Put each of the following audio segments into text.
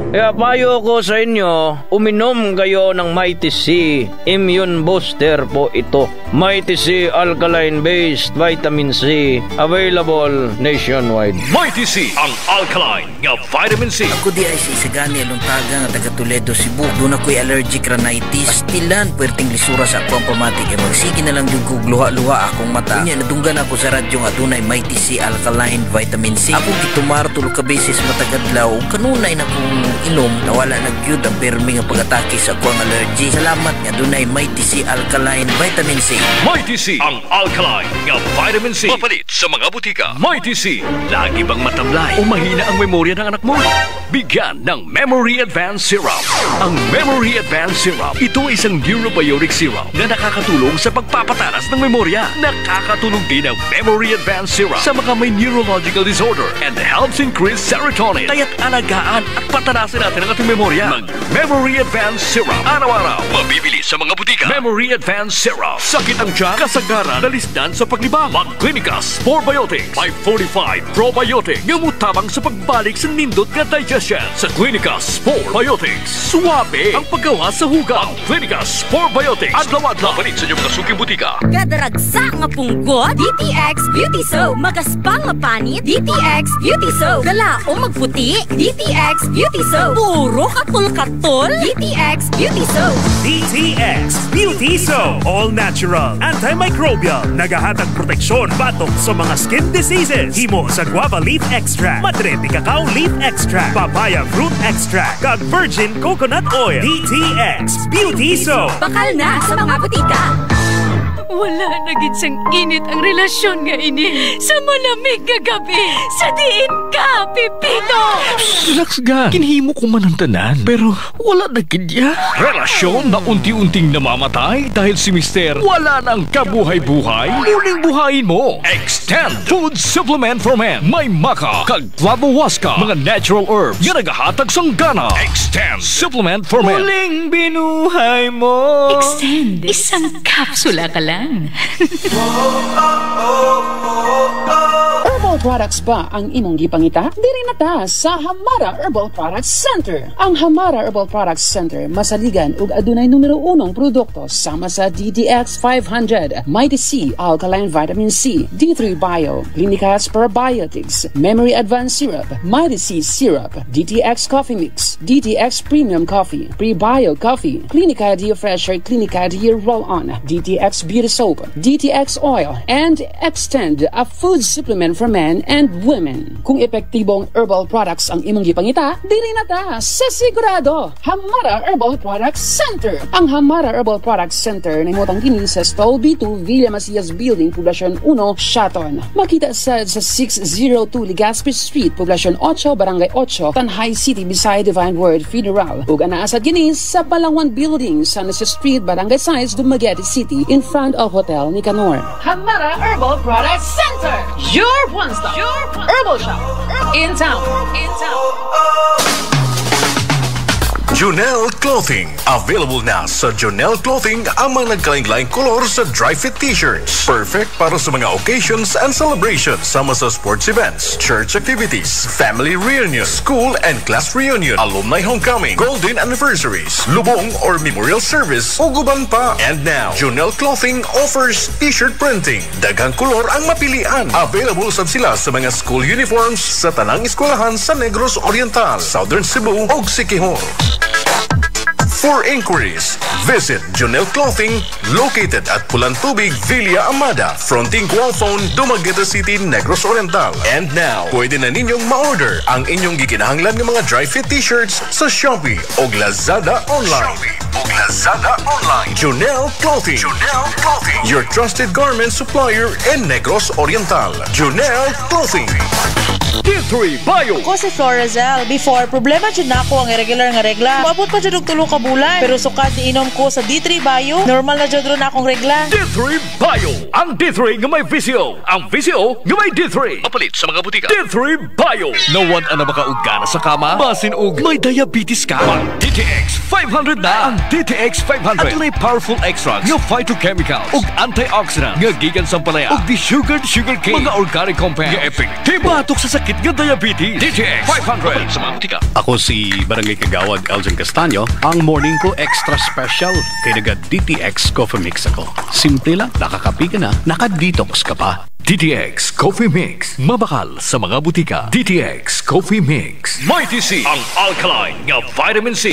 Kaya payo ko sa inyo, uminom kayo ng Mighty C Immune Booster po ito. Mighty C Alkaline-based Vitamin C, available nationwide. Mighty C, ang alkaline nga vitamin C. Ako di ay isagani along taga nga taga Toledo, Cebu. Doon ako'y allergic rhinitis. Pastilan, puwerteng lisura sa akong pamatik. E magsige na lang yung kog luha-luha akong mata. Kanya nadunggan ako sa radyo nga doon ay Mighty C Alkaline Vitamin C. Ako gitumar tulog ka beses matagadlaw. Kanunay na kong inom, nawala nag-yud ang permi nga pag-atake sa akong allergy. Salamat nga doon ay Mighty C Alkaline Vitamin C. Mighty C, ang alkaline nga vitamin C. Mapalit sa mga butika. Mighty C, lagi bang matablay o mahina ang memorya ng anak mo? Bigyan ng Memory Advance Syrup. Ang Memory Advance Syrup, ito ay isang neurobiotic syrup na nakakatulong sa pagpapatalas ng memorya. Nakakatulong din ang Memory Advance Syrup sa mga may neurological disorder and helps increase serotonin. Kaya't alagaan at patanasin natin ang ating memorya. Mag-Memory Advance Syrup. Araw-araw, mabibili sa mga butika. Memory Advance Syrup. Sakit ang tiyan, kasagaran, nalisdan sa paglibang. Mag-Clinicas 4Biotics. 545 Probiotic. Ngamutabang sa pagbalik sa nindot nga digestion. Sa Clinicas 4Biotics. Suwabe ang paggawa sa hugaw. Clinicas 4Biotics. Adlaw-adlaw. Palit sa inyong kasuking butika. Kadaragsa nga punggot, DTX Beauty Soap. Magaspang nga panit, DTX Beauty Soap. Galao magputi, DTX Beauty Soap. Puro katul-katul, DTX Beauty Soap. DTX Beauty Soap. All natural, antimicrobial, nagahatag proteksyon batok sa mga skin diseases. Himo sa guava leaf extract, madre de cacao leaf extract, papaya fruit extract, kag virgin coconut oil. DTX Beauty Soap. Bakal na sa mga butika. Wala na gid sang init ang relasyon nga ini sa malamig nga gabi. Sa diin ka, Pipito! Relax ga. Kinhimo ko man ang tanan, pero wala na gid ya. Relasyon na unti-unting namamatay dahil si Mister wala nang kabuhay-buhay. Muling buhayin mo. Extend Food Supplement for Men. May maka, kag flavowaska, mga natural herbs nga nagahatag sang gana. Extend Supplement for Men. Muling binuhay mo. Extend. Isang kapsula ka lang. Herbal products ba ang imong gipangita? Diri na ta sa Hamara Herbal Products Center. Ang Hamara Herbal Products Center masaligan ug adunay numero 1 produkto sama sa DDX 500, Mighty C Alkaline Vitamin C, D3 Bio, Clinicas Probiotics, Memory Advanced Syrup, Mighty C Syrup, DTX Coffee Mix, DTX Premium Coffee, Pre-Bio Coffee, Clinica Dia Fresher, Clinica Dia Roll-On, DTX Beauty Soap, DTX Oil, and Extend, a food supplement for men and women. Kung epektibong herbal products ang imong gipangita, dili na ta sa sigurado. Hamara Herbal Products Center. Ang Hamara Herbal Products Center nimutang kini sa Stall B2 Villa Macias Building, Poblacion 1, Shaton. Makita sa 602 Legazpi Street, Poblacion 8, Barangay 8, Tanhay City, beside Divine Word Federal. Ug anaasad kini sa Palawan Building, San Jose Street, Barangay 6, Dumaguete City, in front of Hotel Nicanor. Hamara Herbal Products Center. Your one-stop herbal shop in town. Jonel Clothing. Available na sa Jonel Clothing ang mga nagkalaing-laing kolor sa dry fit t-shirts. Perfect para sa mga occasions and celebrations sama sa sports events, church activities, family reunion, school and class reunion, alumni homecoming, golden anniversaries, lubong or memorial service, o guban pa. And now, Jonel Clothing offers t-shirt printing. Daghang kolor ang mapilian. Available sab sila sa mga school uniforms sa tanang eskwelahan sa Negros Oriental, Southern Cebu ug Siquijor. For inquiries, visit Jonel Clothing, located at Pulan Tubig, Villa Amada, fronting Gualphone, Dumaguete City, Negros Oriental. And now, pwede na ninyong ma-order ang inyong gikinahanglan ng mga dry fit t-shirts sa Shopee o Lazada online. Jonel Clothing. Your trusted garment supplier in Negros Oriental. Jonel Clothing. D3 Bio. Ko si Florazel. Before, problema dyan na ako ang irregular nga regla. Maabot pa dyan og 3 ka bulan. Pero sukat ni inom ko sa D3 Bio, normal na dyan ron akong regla. D3 Bio. Ang D3 nga may visio. Ang visio nga may D3. Mapalit sa mga butika. D3 Bio. Nawan na makauga na sa kama. Basin og may diabetes ka. Ang DTX 500 na. Ang DTX 500. At may powerful extracts nga phytochemicals ug antioxidants nga gikan sa palaya ug di sugar cane. Mga organic compounds nga effective batok sa sakit sakit nga diabetes. DTX 500 sa mga butika. Ako si Barangay Kagawad Elgin Castaño. Ang morning ko extra special kay naga DTX Coffee Mix ako. Simple lang, nakakapi ka na, naka-detox ka pa. DTX Coffee Mix. Mabakal sa mga butika. DTX Coffee Mix. Mighty C, ang alkaline nga vitamin C.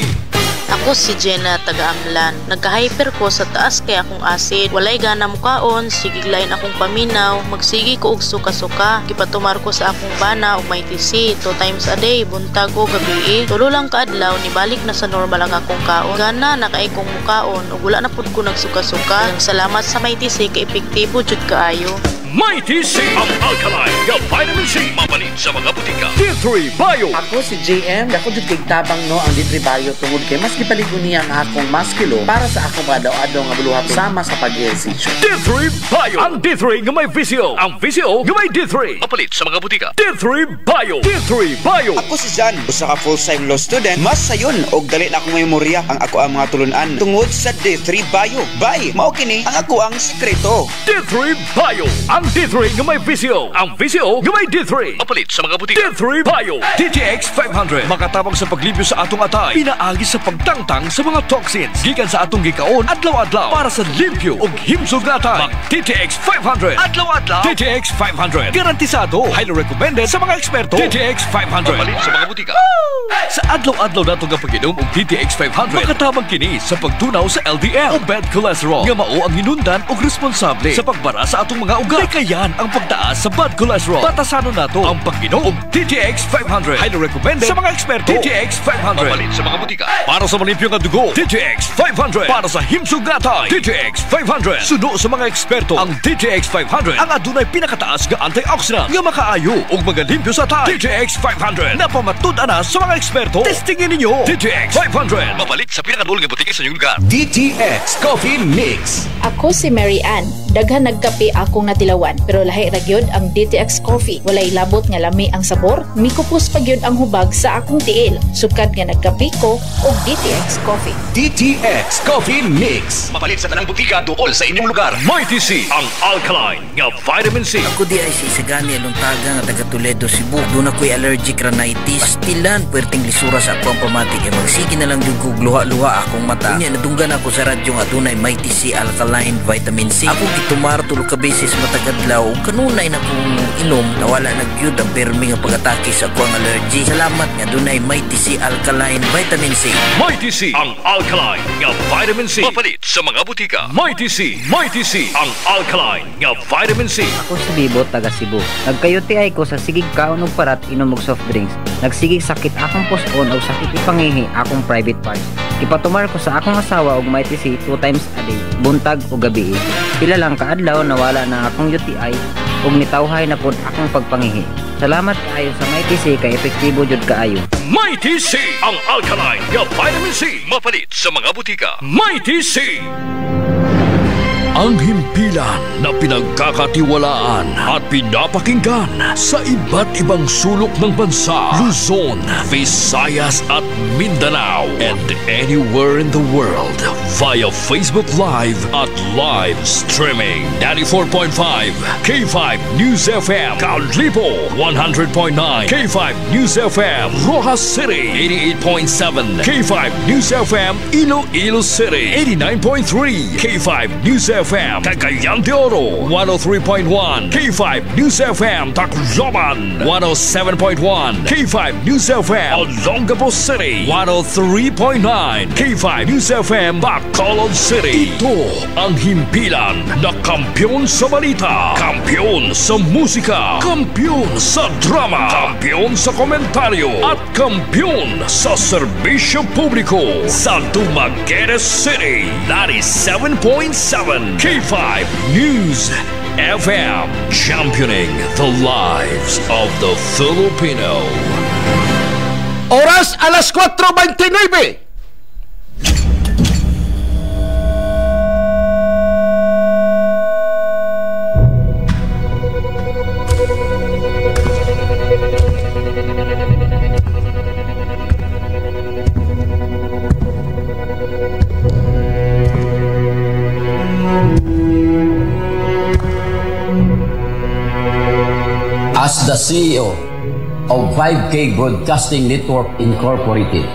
Ako si Jenna taga-Amlan. Nagka-hyper ko sa taas kay akong acid. Walay gana mukaon, sigiglayin akong paminaw, magsigi ko og suka-suka. Gipatumar ko sa akong bana og may TC 2 times a day, buntag o gabi. Tulo lang kaadlaw ni balik na sa normal ang akong kaon. Gana nakaay kong mukaon ug wala na pud ko nagsuka-suka. Salamat sa may TC kay epektibo jud kaayo. Mighty C, ang alkaline nga vitamin C. Mapalit sa mga butika. D3 Bio. Ako si JM. Ako jud kay tabang no ang D3 Bio tungod kay mas gipaligon niya ang akong maskilo para sa akong adlaw-adlaw nga buluhat sama sa pag-exercise. D3 Bio. Ang D3 nga may VCO. Ang VCO nga may D3. Mapalit sa mga butika. D3 Bio. D3 Bio. Ako si Jan, usa ka full-time law student. Mas sayon og dali na akong memorya ang ako ang mga tulunan tungod sa D3 Bio. Bye. Mao kini ang ako ang sekreto. D3 Bio. Ang D3 nga may VCO. Ang VCO nga may D3. Mapalit sa mga butika. D3 Bio. DTX 500. Makatabang sa paglibyo sa atong atay. Pinaagi sa pagtangtang sa mga toxins. Gikan sa atong gikaon adlaw-adlaw para sa limpyo ug himsog na atay. Mag DTX 500. Adlaw-adlaw. DTX 500. Garantisado. Highly recommended sa mga eksperto. DTX 500. Mapalit sa mga butika. Sa adlaw-adlaw nato nga pag-inom og DTX 500. Makatabang kini sa pagtunaw sa LDL o bad cholesterol. Nga mao ang hinundan og responsable sa pagbara sa atong mga ugat. Kayan ang pagtaas sa bad cholesterol. Batasanon nato ang pag-inom og DTX 500. Highly recommended sa mga eksperto. DTX 500. Mapalit sa mga butika. Para sa malimpyo nga dugo, DTX 500. Para sa himsog nga atay, DTX 500. Suno sa mga eksperto, ang DTX 500 ang adunay pinakataas nga antioxidant nga makaayo ug magalimpyo sa atay. DTX 500 napamatud-an na sa mga eksperto. Testingin ninyo. DTX 500. Mapalit sa pinakadul nga butika sa inyong lugar. DTX Coffee Mix. Ako si Mary Ann. Daghan nagkape akong natilawan pero lahi ra gyud ang DTX Coffee. Walay labot nga lami ang sabor, mikupos pa gyud ang hubag sa akong tiil. Sukad nga nagkape ko og DTX Coffee. DTX Coffee Mix. Mapalit sa tanang butika duol sa inyong lugar. Mighty C, ang alkaline nga vitamin C. Ako di ay si Isagani Aluntaga nga taga Toledo, Cebu. Doon ako'y allergic rhinitis. Pastilan, puwerteng lisura sa akong pamatik. E magsige na lang yung kugluha-luha akong mata. Kanya nadunggan ako sa radyo nga dunay Mighty C alkaline vitamin C. Ako gitumar tulo ka beses matagadlaw. Kanunay na kong inom, nawala na gyud ang permi nga pag-atake sa akong allergy. Salamat nga dunay Mighty C alkaline vitamin C. Mighty C, ang alkaline nga vitamin C. Mapalit sa mga butika. Mighty C, Mighty C, ang alkaline nga vitamin C. Ako si Bibo, taga Cebu. Nagkayuti ay ko sa sigig kaon og parat inom og soft drinks. Nagsigig sakit akong puson og sakit ipangihi akong private parts. Ipatumar ko sa akong asawa og Mighty C 2 times a day, buntag o gabi. Pila lang kaadlaw nawala na akong UTI ug nitawhay na pud akong pagpangihi. Salamat kaayo sa Mighty C kay epektibo jud kaayo. Mighty C, ang alkaline nga vitamin C. Mapalit sa mga butika. Mighty C. Ang himpilan na pinagkakatiwalaan at pinapakinggan sa iba't ibang sulok ng bansa, Luzon, Visayas at Mindanao, and anywhere in the world via Facebook Live at live streaming. 94.5 K5 News FM, Kaunlipo 100.9 K5 News FM, Rojas City 88.7 K5 News FM, Iloilo City 89.3 K5 News FM, Cagayan de Oro 103.1 K5 News FM, Tacloban 107.1 K5 News FM, Olongapo City 103.9 K5 News FM, Bacolod City. Ito ang himpilan na kampyon sa balita, kampyon sa musika, kampyon sa drama, kampyon sa komentaryo at kampyon sa serbisyo publiko sa Dumaguete City 97.7 K5 News FM, championing the lives of the Filipino. Oras alas 4:29. As the CEO of 5K Broadcasting Network Incorporated.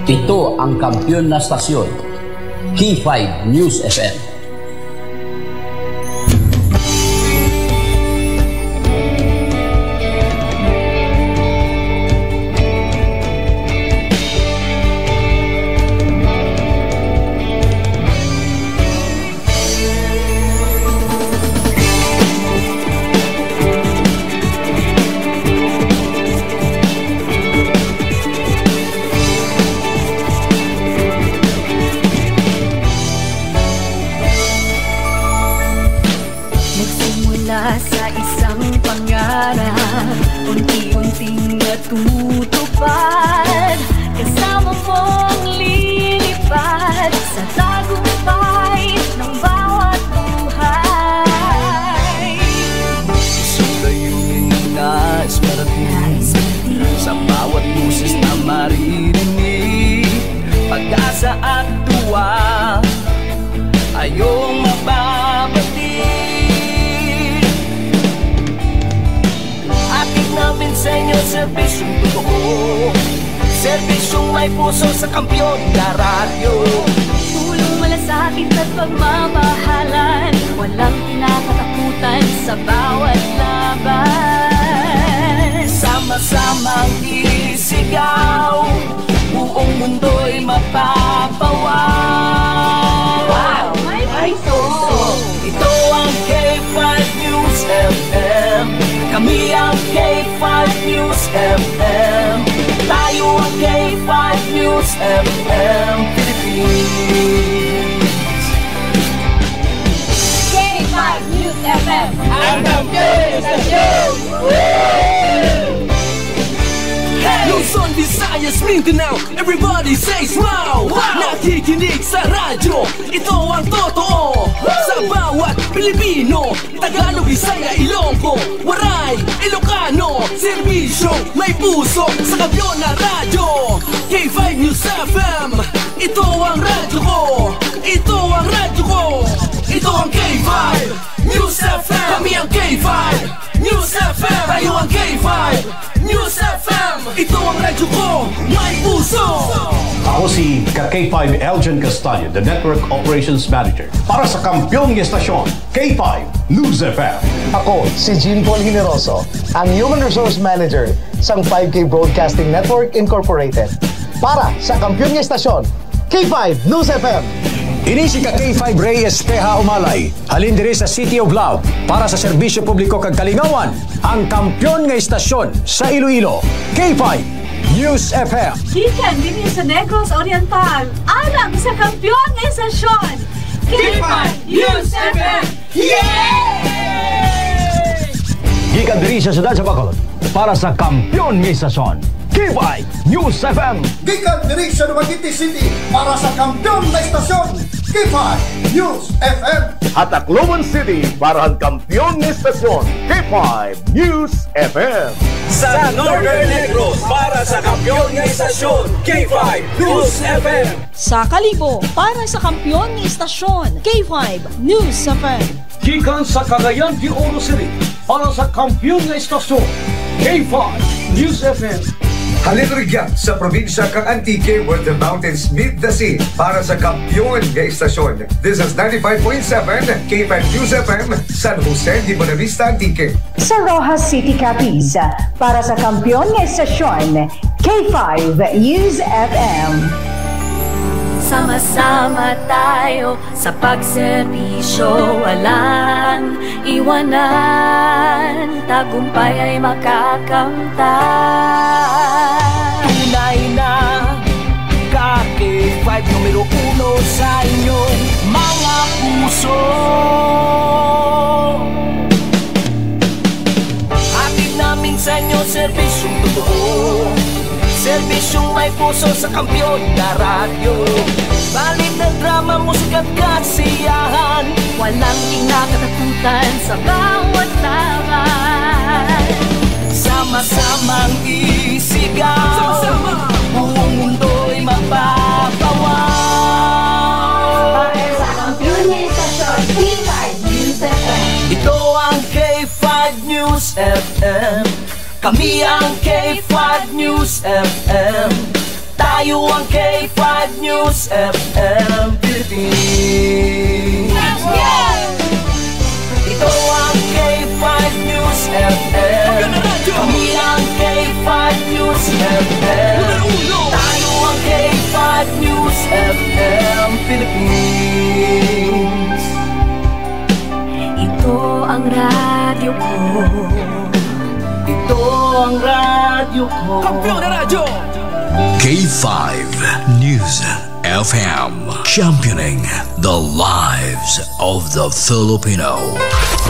Ito ang kampyon na stasyon, K5 News FM. Sa isang pangarap, unti-unting natutupad, kasama mong lilipad sa tagumpay ng bawat buhay. Isang layunin nais marating sa bawat busis na maririnig, pag-asa at tuwa ayong mababatid. Namin sa inyo, serbisyong totoo, serbisyong may puso sa kampyon na radyo. Tulong malasakit at pagmamahalan, walang kinakatakutan sa bawat laban. Sama-samang isigaw, buong mundo'y mapapawaw. Wow! May puso! Ito ang K5 News FM. Kami ang K5 News FM. Tayo ang K5 News FM Philippines. K5 News FM. Ang kampyon sa show! Luzon, Visayas, Mindanao, everybody says wow! Nakikinig sa radyo, ito ang totoo. Sa bawat Pilipino, Tagalog, Bisaya, Ilonggo, Waray, Ilocano, serbisyo may puso sa kampyon na radyo. K5 News FM, ito ang radyo ko, ito ang radyo ko, ito ang K5 News FM. Kami ang K5 News FM, tayo ang K5 News FM. Ito ang radyo ko, may puso. Ako si K5 Elgin Castaño, the Network Operations Manager para sa kampyong estasyon, K5 News FM. Ako si Jean Paul Generoso, ang Human Resource Manager sa 5K Broadcasting Network Incorporated para sa kampyong estasyon, K5 News FM. Ini si K5 Ray Espeja Umalay, halin diri sa City of Love para sa serbisyo publiko kag kalingawan, ang kampyon nga istasyon sa Iloilo, K5 News FM. Gikan din sa Negros Oriental, alam sa kampyon nga istasyon, K5 News FM. Yay! Gikan diri sa siyudad sa Bacolod para sa kampyon nga istasyon, K5 News FM. Gikan diri sa Dumaguete City para sa kampyon na istasyon, K5 News FM. At Tacloban City para ang kampyon na istasyon, K5 News FM. Sa Northern Negros para sa kampyon na istasyon, K5 News FM. Sa Kalibo para sa kampyon na istasyon, K5 News FM. Gikan sa Cagayan de Oro City para sa kampyon na istasyon, K5 News FM. Halin rigyan sa probinsya kang Antique where the mountains meet the sea para sa kampyon nga istasyon. This is 95.7 K5 News FM, San Jose de Buenavista, Antique. Sa Rojas City, Capiz para sa kampyon nga istasyon, K5 News FM. Sama-sama tayo sa pagserbisyo, walang iwanan, tagumpay ay makakamtan. Tunay na K5 numero 1 sa inyong mga puso. Hatid namin sa inyo serbisyong totoo, serbisyong may puso sa kampyon na radyo. Balit na drama, musika at kasiyahan, walang kinakatakutan sa bawat laban. Sama-samang isigaw, buong mundo'y mapapawaw. Para sa kampyon na istasyon, K5 News FM. Ito ang K5 News FM. Kami ang K5 News FM. Tayo ang K5 News FM Philippines. Ito ang K5 News FM. Kami ang K5 News FM. Tayo ang K5 News FM Philippines. Ito ang radyo ko. Ito ang radyo ko. Kampiyon na radyo! K5 News FM, championing the lives of the Filipino.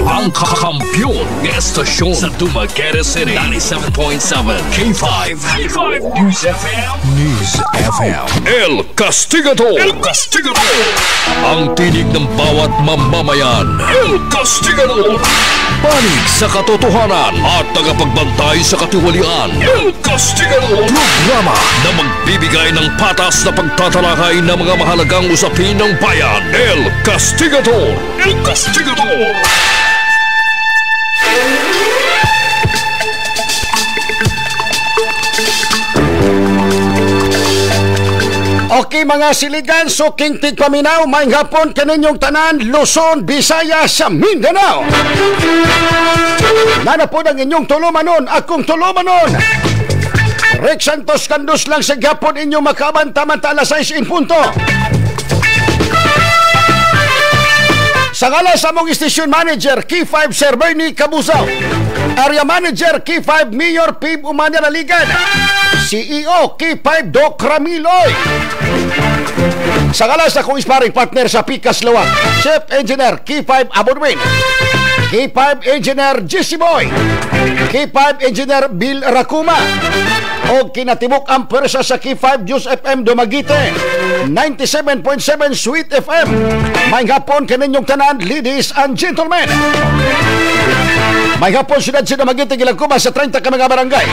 Ang kakampiyon ng estasyon sa Dumaguete City, 97.7 K5 News FM. News FM. El Castigador. El Castigador. Ang tinig ng bawat mamamayan. El Castigador. Panig sa katotohanan at tagapagbantay sa katiwalian. El Castigador. Programa na magbibigay ng patas na pagtatalakay ng mga mahalagang usapin ng bayan. El Castigador. El Castigador. Okay mga siligan, so King Paminaw, may hapon kaninyong tanan, Luzon, Visayas, sa Mindanao. Nana po ng inyong tulumanon, akong tulumanon. Rick Santos Candos lang sa gapon inyong makabanta-manta alas 6 in punto. Sa ngala sa mong station manager, K5 Sir Bernie Cabuzao, area manager, K5 Mayor Pib Umanya Naligan, CEO, K5 Doc Ramiloy. Sa ngala sa kong sparring partner sa Picas Lawak, Chef Engineer, K5 Abonwin, K5 Engineer Jesse Boy, K5 Engineer Bill Racuma, o kinatibok ang pwersa sa K5 News FM Dumaguete 97.7 Sweet FM. May hapon kaninyong tanan, ladies and gentlemen. May hapon siyudad sa Dumaguete, Gilagkuba sa 30 ka mga barangay.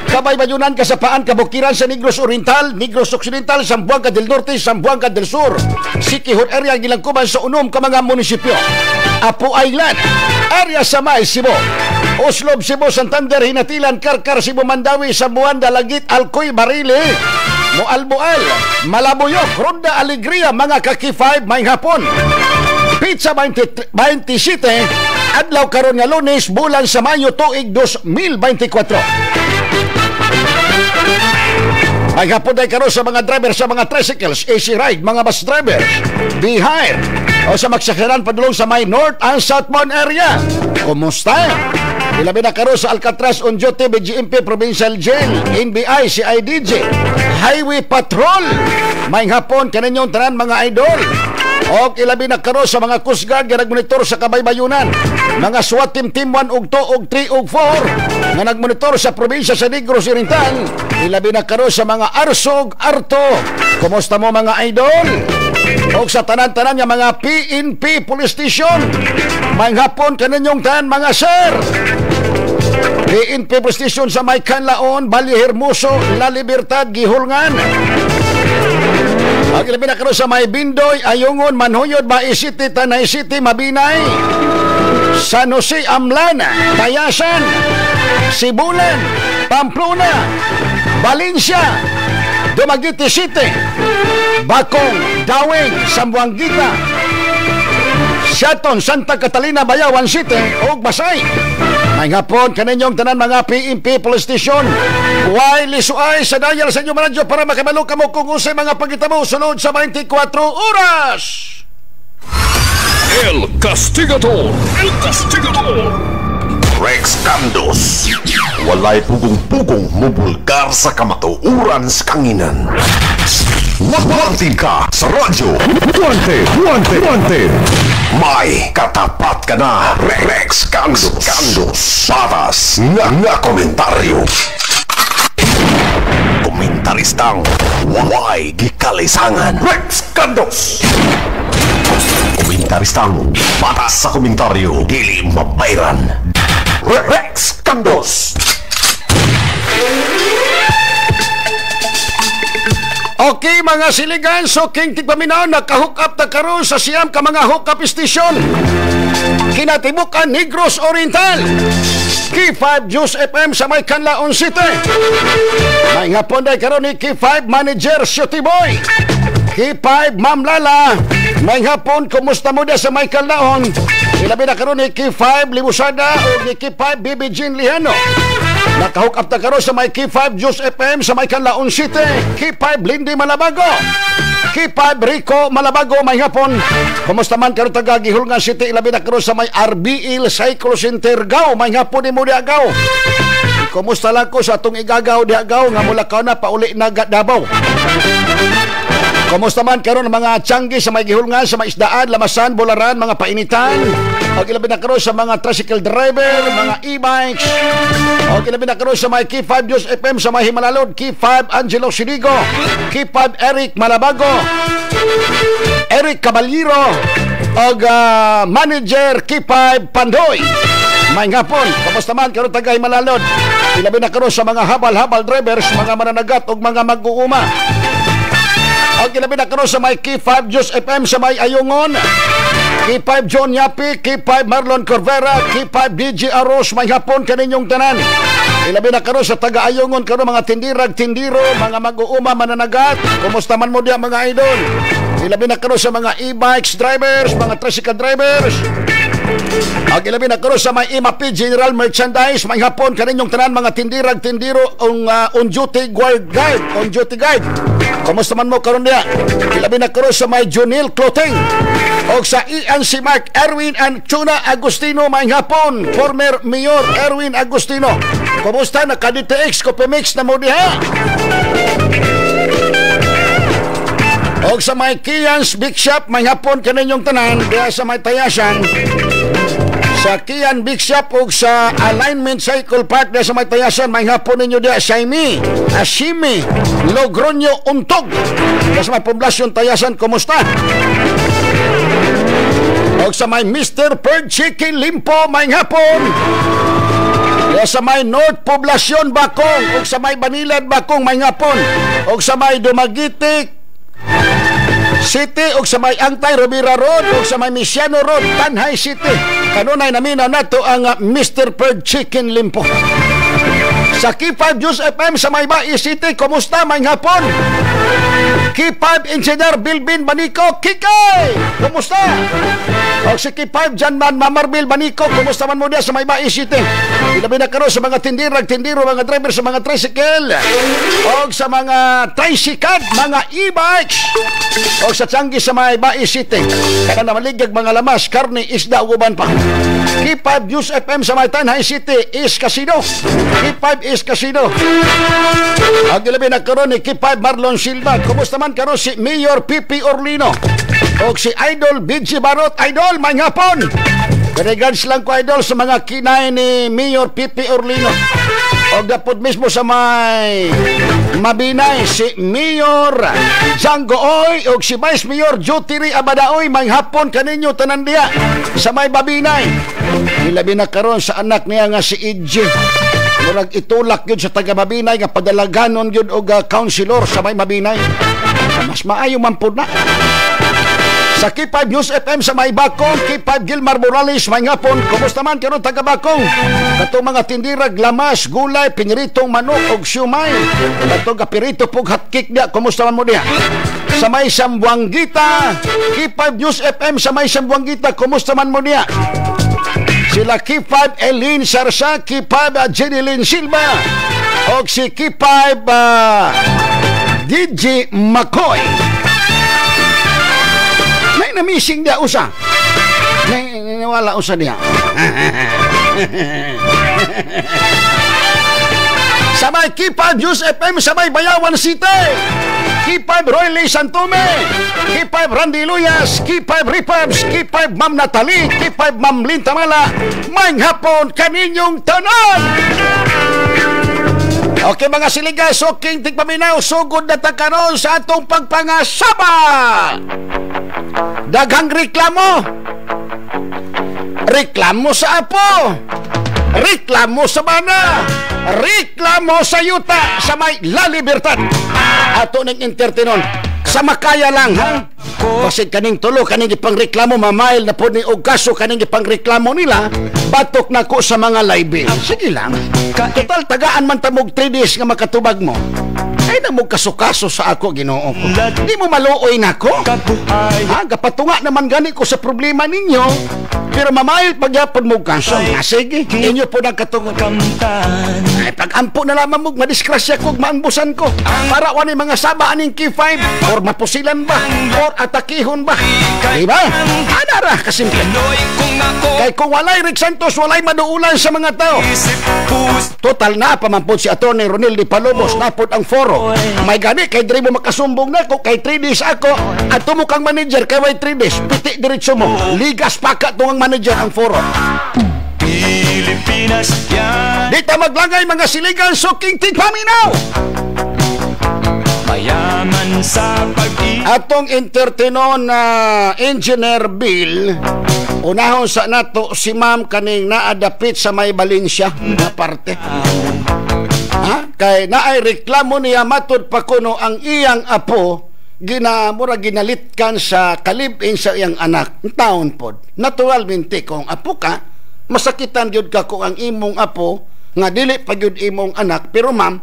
Kabay Bayunan, Kasapaan, Kabukiran sa Negros Oriental, Negros Occidental, Zamboanga del Norte, Zamboanga del Sur, Siquijor area, Gilagkuban sa unom ka mga munisipyo. Apo Island, area sa May, Cebu, Oslob, Cebu, Santander, Hinatilan, Karkar, Cebu, Mandawi, Sambuan, Dalagit, Alcoy, Barili, Moalboal, Malabuyok, Ronda, Alegria, mga kaki-5, may hapon. Pizza 27, adlaw karon nga Lunes, bulan sa Mayo, tuig 2024. May hapon ay karon sa mga driver sa mga tricycles, AC Ride, mga bus drivers, Bihire, o sa magsakyanan padulong sa may North and Southbound area. Kumusta? Ilabi na karon sa Alcatraz on duty, BGMP Provincial Jail, NBI, CIDG, Highway Patrol. May hapon kaninyong tanan mga idol. O ilabi na karon sa mga Coast Guard nga nagmonitor sa Kabaybayunan, mga SWAT Team 1 ug 2 ug 3 ug 4 nga nagmonitor sa probinsya sa Negros Oriental. Ilabi na karon sa mga Arsog, Arto. Kumusta mo mga idol? O sa tanan-tanan nga mga PNP Police Station, may hapon kaninyong tanan mga sir. PNP Police Station sa may Canlaon, Valle Hermoso, La Libertad, Gihulngan. Ang ilabi na karon sa may Bindoy, Ayungon, Manhuyod, Bae City, Tanay City, Mabinay, San Jose, Amlan, Tayasan, Sibulan, Pamplona, Valencia, Dumaguete City, Bakong, Daweng, Zamboanguita, Siaton, Santa Catalina, Bayawan City, ug Basay. May hapon kaninyong tanan mga PNP Police Station. Huwag lisuay sa dial sa inyong radyo para makibalo kamo kung usay mga pagkitamo sunod sa 24 oras. El Castigador. El Castigador. Rex Candos. Walay pugong-pugong mubulgar sa kamatuuran sa kanginan. Wanted ka sa radyo. Wanted. May katapat ka na. Rex Candos. Patas nga komentaryo. Komentaristang walay gikalisangan. Rex Candos. Komentaristang patas sa komentaryo dili mabayran. Rex Candos. Okay mga siligan, so King Paminaw nakahook up na karon sa siyam ka mga hook up station. Kinatibukan Negros Oriental. K5 News FM sa may Canlaon City. May hapon day karon ni K5 Manager Shooty Boy. K5 Ma'am Lala. May hapon, kumusta mo da sa may Canlaon? Ilabi na karon ni K5 Libusada o ni K5 Bibi Jean Lihano. Nakahook up na karon sa may K5 News FM sa may Canlaon City. K5 Lindy Malabago. K5 Rico Malabago, may hapon. Kumusta man karon taga Gihulngan City, ilabi na karon sa may RBL Cycle Center Gao, may hapon ni mo di Gao. Kumusta lang ko sa atong igagaw di Gao nga mula ka na pauli na Davao. Kumusta man karon mga tiyanggi sa may Gihulngan, sa may Isdaan, Lamasan, Bularan, mga painitan. O ilabi na karon sa mga tricycle driver, mga e-bikes. O ilabi na karon sa may K5 News FM sa may Himalalod, K5 Angelo Sinigo, K5 Eric Malabago, Eric Caballero, o Manager K5 Pandoy. May hapon, kumusta man karon taga Himalalod. Ilabi na karon sa mga habal-habal drivers, mga mananagat o mga mag-uuma. Ang ilabi na karon sa may K5 News FM sa may Ayungon, K5 John Yapi, K5 Marlon Corvera, K5 DJ Aros, may hapon kaninyong tanan. Ilabi na karon sa taga Ayungon karon mga tindirag, tindiro, mga mag-uuma, mananagat. Kumusta man mo diya mga idol? Ilabi na karon sa mga e-bikes drivers, mga tricycle drivers. Ang ilabi na karon sa may IMAP General Merchandise, may hapon kaninyong tanan mga tindirag, tindiro, on duty guard, on duty guide. Kumusta man mo karon diya? Ilabi na karon sa may Junil Clothing o sa ENC Mark Erwin and Tuna Agustino, may hapon. Former Mayor Erwin Agustino. Kumusta na ka-DTX Copemix na mo diha? O sa may Kian's Big Shop, may hapon kaninyong tanan diya sa may Tayasan. Sa Kian Big Shop o sa Alignment Cycle Park na sa may Tayasan, may hapon ninyo diya Saimi, Ashimi, Logroño, Untog na sa may Poblasyon Tayasan. Kumusta? O sa may Mr. Bird Chicken Limpo, may hapon na sa may North Poblasyon Bakong o sa may Banilad Bakong, may hapon. O sa may Dumagitik City o sa may Angtay Rovira Road o sa may Misiano Road, Tanhay City. Kanunay namin na nato ang Mr. Bird Chicken Limpo. Sa K5 News FM sa may Bai City, kumusta may hapon? K5 Engineer Bilbin Banico, Kikay! Kumusta? O si K5 Janman Mamarbil Banico, kumusta man mo diya sa may Bai City? Ilabi na karon sa mga tindirag, tindiro, mga driver sa mga tricycle o sa mga tricycad, mga e-bikes o sa tiyanggi sa may Bai City. Kaya na maligag mga lamas, karne, isda, uban pa. K5 News FM sa may Tanhay City is Casino. K5 is Casino. Ang ilabi na karon ni K5 Marlon Silva. Kumusta man karon si Mayor Pipi Orlino o si Idol BG Barot. Idol, may hapon. Regards lang ko idol sa mga kinay ni Mayor Pipi Orlino. O gapod mismo sa may Mabinay si Mayor Django Oy o si Vice Mayor Jutiri Abadaoy, may hapon kaninyo tanan diya sa may Mabinay. Ilabi na karon sa anak niya nga si EJ. Murag itulak yun sa taga Mabinay nga padalaganon yun o councilor sa may Mabinay. Mas maayo man po na. Sa K5 News FM sa may Bakong, K5 Gilmar Morales, may hapon. Kumusta man karon taga Bakong? Katong mga tindirag, lamas, gulay, piniritong manok o siumay. Katong kapirito pug hotcake dia. Kumusta man mo diha? Sa may Sambuangita, K5 News FM sa may Sambuangita, kumusta man mo diha? Sila K5 Eileen Sarsa, K5 Jenilyn Silva o si K5 DJ McCoy. May na-missing dia usa. May wala usa dia. Sa may K5 News FM sa may Bayawan City, K5 Roy Lee Santume, K5 Randy Luyas, K5 Ripaps, K5 Ma'am Natalie, K5 Ma'am Lintamala, may hapon kaninyong tanan. Okay mga siliga, soking tigpaminaw, sugod na takaroon sa atong pagpangasaba. Daghang reklamo. Reklamo sa apo. Reklamo sa bana. Reklamo sa yuta sa may La Libertad. Ato ng entertainon. Sa makaya lang, ha? Basit kaning tulo, kaning ipangreklamo, mamail na po ni og kaso kaning ipangreklamo nila, batok na ko sa mga live. Sige lang. Total, tagaan man tamog 3 days nga makatubag mo. Ay na mo kasukaso sa ako, Ginoo ko. Di mo maluoy na ko. Ha? Gapatunga naman gani ko sa problema ninyo. Pero mamail pagyapon mo kaso. Sige, inyo po nagkatungod. Ay, pag-ampo na lamang mo, madiskrasya ko, maambusan ko. Para wani mga saba aning K5, or mapusilan ba, or atakihon ba. Diba? Anara, kasimple. Kay kung walay Rick Santos, walay maduulan sa mga tao. Total na, pamampod si Atty. Ronel Di Palobos, napod ang foro. May gani, kay diri mo makasumbong na ko, kay 3 days ako, at tumukang manager, kay way 3 days, piti diretso mo. Ligas paka tungang manager ang foro. Pilipinas yan. Dito maglangay mga siligan, suking tigpaminaw. Mayaman sa atong entertainon na Engineer Bill, unahon sa nato si ma'am kaning naadapit sa may Valencia na parte. Ha? Kay naay reklamo niya matud pa kuno ang iyang apo ginalitkan sa kalibin sa iyang anak. Taon pod. Naturalmente kung apo ka, masakitan gyud ka kung ang imong apo nga dili pa gyud imong anak, pero ma'am,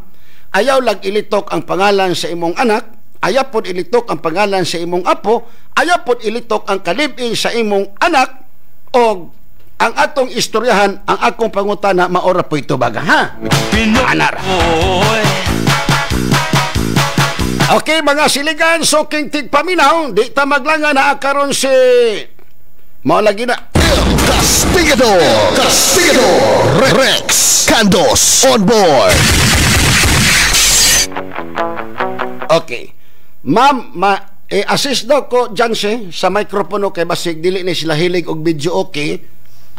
ayaw lang ilitok ang pangalan sa imong anak, ayaw pod ilitok ang pangalan sa imong apo, ayaw pod ilitok ang kalibin sa imong anak, o ang atong istoryahan, ang akong pangutana, maora po ito baga, ha? Anara. Okay, mga siligan, suking tigpaminaw, di ta maglanga na akaron si maulagi na Castigador Rex Candos on board. Okay, ma'am, assist daw ko dyan sa microphone kay basig dili ni sila hilig og video, okay?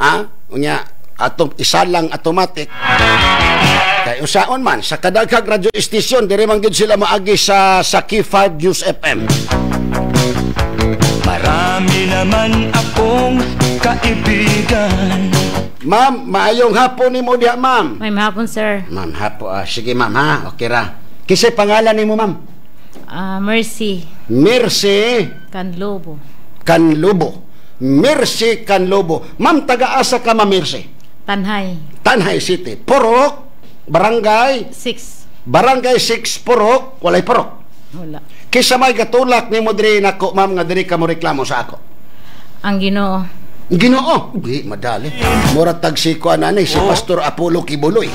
Ha? Unya, atong isa lang automatic. Kay usaon man sa kadaghang radio station dire man gyud sila maagi sa K5 News FM. Marami naman akong kaibigan. Ma'am, maayong hapon nimo diha, ma'am. May hapon, sir. Ma'am, hapon. Sige, ma'am, ha. Okay ra. Kisay pangalan nimo, ma'am? Mercy. Mercy Canlobo. Mercy Canlobo. Ma'am, taga-asa ka, ma'am Mercy? Tanhay City. Purok, Barangay 6. Barangay 6, Purok. Walay Purok. Wala. Kisa may katulak ni mo diri nako, ma'am, nga diri ka mo reklamo sa ako? Ang Ginoo. Ginoo? Di, madali. Mura tagsiko ananay, si Pastor Apollo Kibuloy.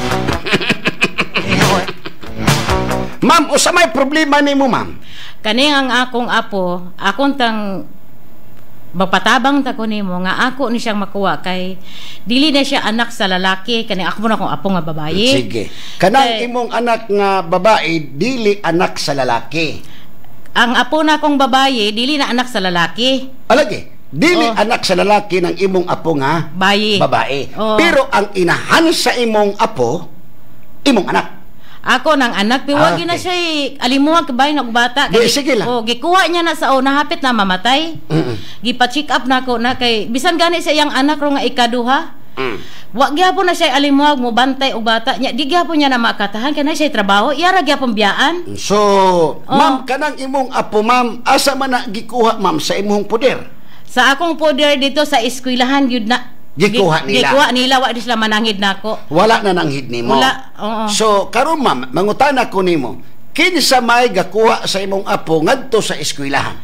Ma'am, usa may problema ni mo, ma'am? Kaning ang akong apo, akong tang mapatabang ta ko nimo nga ako ni siyang makuha kay dili na siya anak sa lalaki, kani ako na akong apo nga babae. Sige. Kanang imong anak nga babae dili anak sa lalaki. Ang apo na akong babae dili na anak sa lalaki. Alagi, dili anak sa lalaki ng imong apo nga babae. Pero ang inahan sa imong apo imong anak. Ako nang anak, pero wag na siya alimuwag kabay na bata. Sige lang. Gikuha niya na sa nahapit na mamatay. Gipa-check up na ko na kay bisan gani sa iyang anak ro nga ikaduha. Wag gyapon na siya alimuwag mo bantay og bata nya. Di gyapon niya na makatahan kay na siya trabaho. Iyara gyapon biyaan. So, ma'am, kanang imong apo, ma'am, asa man na gikuha, ma'am, sa imong poder? Sa akong poder dito sa eskwelahan gyud na. Gikuha nila. Wa di sila mananghid nako. Wala na nanghid nimo. Wala. So karon, ma'am, mangutana ko nimo. Kinsa may gakuha sa imong apo ngadto sa eskwelahan?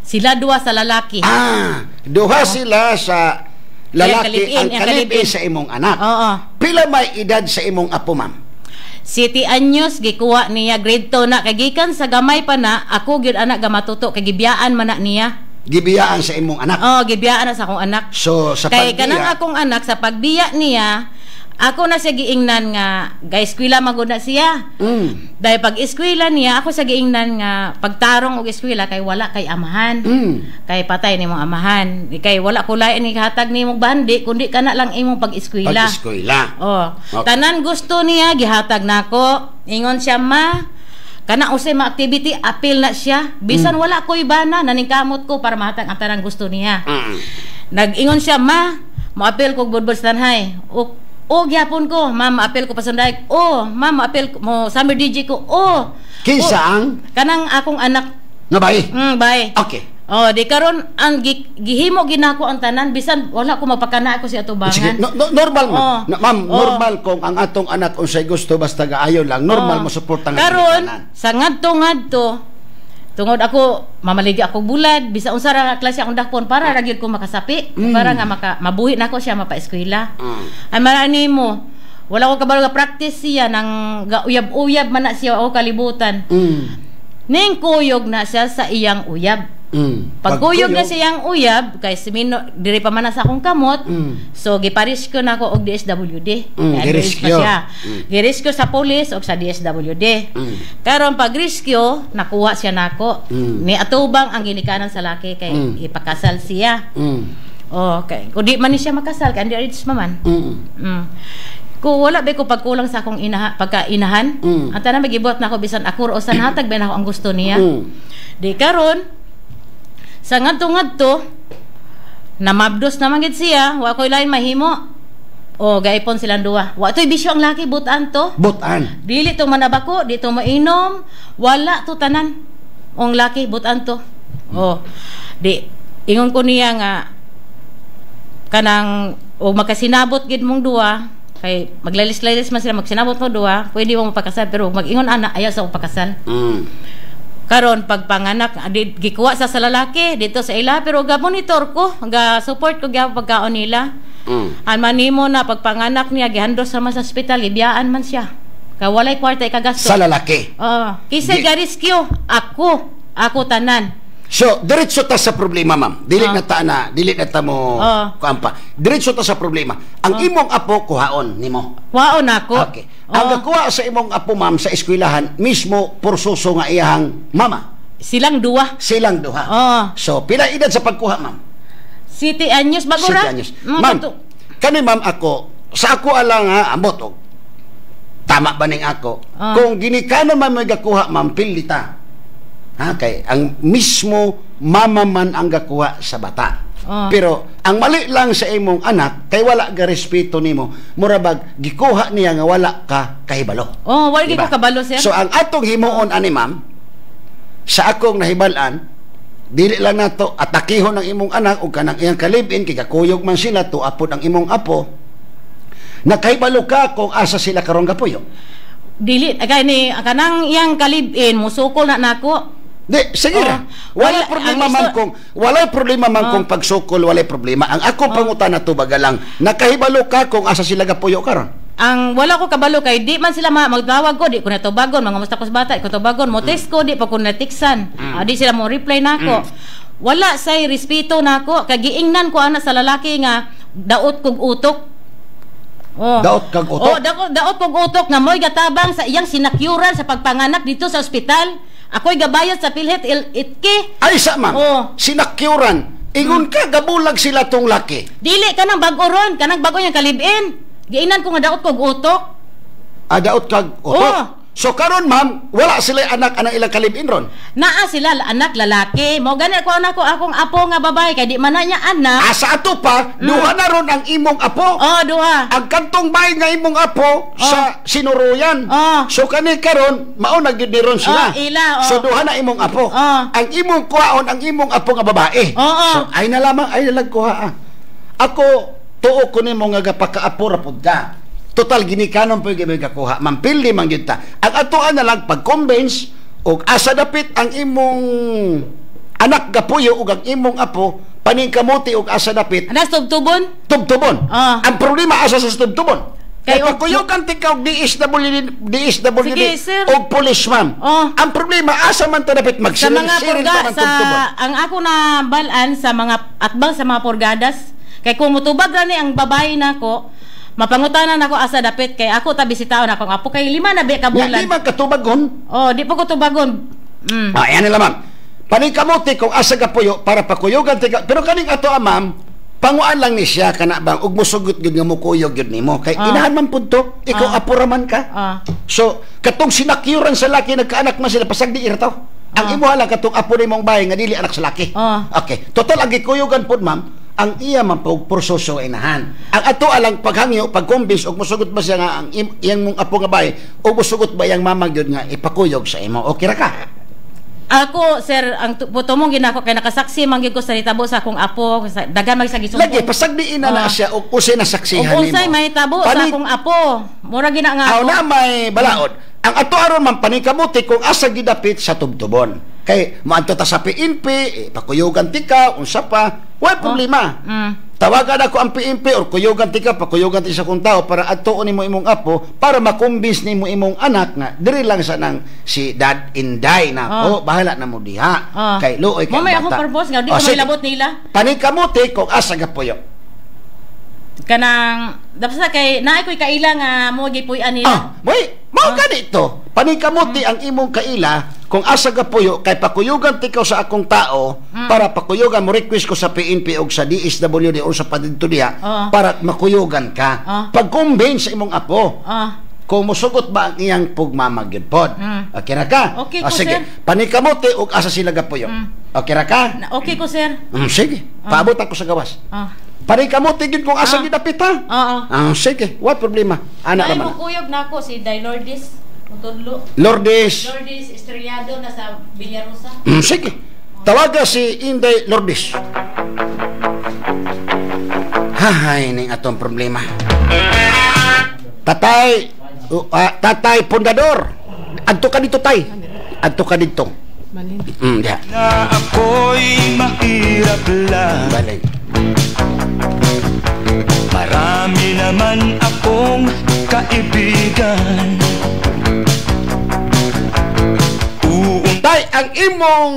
Sila duha sa lalaki. Duha sila sa lalaki ang kalibin sa imong anak. Pila may edad sa imong apo, ma'am? 7 anyos gikuha niya grade 2 na kay gikan sa gamay pa na ako gyud anak ga matuto kay gibiyaan man na niya. Gibiyaan sa imong anak? Gibiyaan na sa akong anak. So, sa kay kanang akong anak, sa pagbiya niya, ako na siya giingnan nga, ga-eskwela magod na siya. Dahil pag eskwela niya, ako sa giingnan nga, pagtarong og eskwela, kay wala kay amahan. Kay patay ni mong amahan. Kay wala kulay ni hatag ni mong bandi, kundi kana lang imong pag-eskwela. Okay. Tanan gusto niya, gihatag nako. Ingon siya, ma, kana usay ma activity appeal na siya bisan wala ko ibana naningkamot ko para mahatag ang tanang gusto niya. Nag-ingon siya, ma, mo-appeal ko budbud sa tanhay. Gyapon ko, ma, ma-appeal ko pasunday. Ma, ma-appeal mo summer DJ ko. Kinsa ang kanang akong anak Nga bay? Bay. Okay. Oh, di karon ang gihimo ginako ang tanan bisan wala ko mapakana ako si atubangan. Sige, normal ma'am. Normal kung ang atong anak unsay gusto basta gaayo lang. Normal mo suporta nga. Karon sa ngadto tungod ako mamaligi ako bulad bisa unsa ra klase akong dakpon para ra gyud ko makasapi para nga mabuhi nako siya mapa-eskwela. Ay marani mo wala ko kabalo nga practice siya nang uyab-uyab man na siya o kalibutan. Ning kuyog na siya sa iyang uyab. Pagkuyog na siyang uyab kay simino diri pa man sa akong kamot. So gipariskyo nako og DSWD. Giriskyo sa police og sa DSWD. Karon pag riskyo nakuha siya nako. Ni atubang ang ginikanan sa laki kay ipakasal siya. Okay. Kung di man ni siya makasal kay underage man. Kung wala ba ko pagkulang sa akong pagkainahan, ang tanan magibot na ako bisan ako o sa natag ba na ako ang gusto niya. Di karon sa ngadto namabdos naman gid siya, wa koy lain mahimo. O gaipon silang duwa. Wa toy bisyo ang laki butan to. Butan. Dili to manabako, di to mainom, wala to tanan. Ong laki butan to. Oh. Di ingon ko niya nga kanang o makasinabot gid mong duwa kay maglalis-lalis man sila magsinabot mo duwa, pwede mo mapakasal pero mag-ingon ana ayaw sa pakasal. Karon pagpanganak gikuha sa lalaki dito sa ila pero ga monitor ko, ga support ko gyud pagkaon nila. An manimo na pagpanganak niya gihandos sama sa ospital, gibiyaan man siya. Kay walay kwarta ikagastos. Sa lalaki. Kisay ga-rescue ako tanan. So, diretso ta sa problema, ma'am. Dili na ta mo kuampa. Diretso ta sa problema. Ang imong apo kuhaon nimo. Kuhaon ako. Okay. Ang nakuha sa imong apo, ma'am, sa eskwelahan mismo porsuso nga iyahang mama. Silang duha. So, pila edad sa pagkuha, ma'am? 7 anyos bagura. 7 anyos. Ma'am, kani ma'am ako sa ako alang ambot tama ba ning ako? Kung ginikanan man may gakuha, ma'am, pilita. Kay ang mismo mama man ang gakuha sa bata. Pero ang mali lang sa imong anak kay wala ga respeto nimo, murabag gikuha niya nga wala ka kahibalo. Wala diba? Ko kabalo siya. So ang atong himuon ani ma'am sa akong nahibal-an, dili lang nato atakihon ang imong anak ug kanang iyang kalibin kay kakuyog man sila tuapod ang imong apo. Nakahibalo ka kung asa sila karon gapuyo. Dili kay ni kanang iyang kalibin musukol na nako. Di, sige ra. Wala problema man kung pagsukol, wala problema. Ang akong pangutan na to bagalang, nakahibalo ka kung asa sila gapuyo karon. Ang wala ko kabalo kay di man sila magtawag ko, di ko natubagon, mga musta ko sa bata, ko tubagon, mo text ko, di pa ko natiksan. Di sila mo reply nako. Wala say respeto nako, kay giingnan ko ana sa lalaki nga daot kog utok. Daot kag utok. Daot kog utok nga moy gatabang sa iyang sinakyuran sa pagpanganak dito sa ospital. Ako'y gabayad sa PhilHealth itke. Ay sa ma'am, sinakyuran. Ingon ka, gabulag sila tong laki. Dili, kanang bago ron. Kanang bago yung kalibin. Giinan ko nga daot kog utok. Daot kag utok? So karon ma'am, wala sila anak ilang kalibin ron? Naa sila anak lalaki. Mo gani ko anak ko akong apo nga babae kay di man na niya anak. Sa ato pa, duha na ron ang imong apo. Duha. Ang kantong bahay nga imong apo sa sinuruyan. So kani karon mao na gyud ron sila. So duha na imong apo. Ang imong kuhaon ang imong apo nga babae. So ay na lamang ay nalagkuha. Ako tuo ko nimo nga gapakaapo ra pud ka. Total ginikanon po yung gakuha. Mampili man yun ta. Ang atuan na lang pag-convince o asa dapit ang imong anak gapuyo o ang imong apo paningkamuti o asa dapit. Anas tubtubon? Tubtubon. Ang problema asa sa tubtubon. Kaya pagkuyukan tikaw DSWD o police ma'am. Ang problema asa man ta dapit magsirin ta ng tubtubon. Ang ako na balan sa mga atbang sa mga porgadas kay kung mutubag na ni ang babae nako mapangutanan ako asa dapit kay ako ta bisitaon ako nga apo kay 5 na ka bulan. 5 ka tubagon? Di pa ko tubagon. Ayan nila ma'am. Paningkamuti kung asa gapuyo para pakuyugan tika. Pero kaning ato ma'am, panguan lang ni siya kana bang ug mosugot gyud nga mukuyog gyud nimo kay inahan man pud to, ikaw apo ra man ka. So katong sinakyuran sa laki nagkaanak man sila pasag di irtaw. Ang imo hala katong apo nimong bahay nga dili anak sa laki. Okay. Total ang gikuyugan pud ma'am ang iya man porsoso inahan. Ang ato alang paghangyo pagkumbis og mosugot ba siya nga ang iyang mong apo nga bay o mosugot ba yang mama gyud nga ipakuyog sa imo. Okay ra ka? Ako, sir, ang putumong ginako kay nakasaksi mangyud ko sa nitabo sa akong apo, dagan magsagisumbong. Lagi pasagdiin na siya og usay na saksihan nimo. Unsay may tabo sa akong apo. Mura gina nga ako. na may balaod. Ang ato aron man panikamuti kung asa gidapit sa tubtubon. Kay maadto ta sa PNP, pakuyugan ti ka, unsa pa, way problema. Tawagan ako ang PNP or kuyugan ti ka, pakuyugan ti sa kung tao para adtuon nimo imong apo para makumbins nimo imong anak nga diri lang sa nang si dad inday na bahala na mo diha. Kay luoy kay bata. Mamay akong purpose nga di ko may labot nila. Panikamuti kung asa gapuyo. Kanang dapat sa kay naay koy kaila nga mo gipuy-an nila. Mao ganito. Panikamuti ang imong kaila kung asa gapuyo kay pakuyugan tikaw sa akong tao para pakuyugan mo request ko sa PNP o sa DSWD o sa padidto diha para makuyugan ka. Pag-convince sa imong apo. Kung musugot ba ang iyang pugmamagyod pod. Okay ra ka? Okay ko, sige. sir. Panikamuti og asa sila gapuyo. Okay ra ka? Okay ko, sir. Sige. Paabot ako sa gawas. Panikamuti gid kung asa gidapit ha. Sige. What problema? Ana ra man. Ay mukuyog nako si Day Lourdes. Mutudlo. Lourdes Estrellado na sa Villarosa. Sige. Tawaga si Inday Lourdes. Hahay ning atong problema. Tatay Pundador. Adto ka dito, tay. Adto ka dito. Balin. Yeah. Na ako'y mahirap lang. Balin. Marami naman akong kaibigan. Tay, ang imong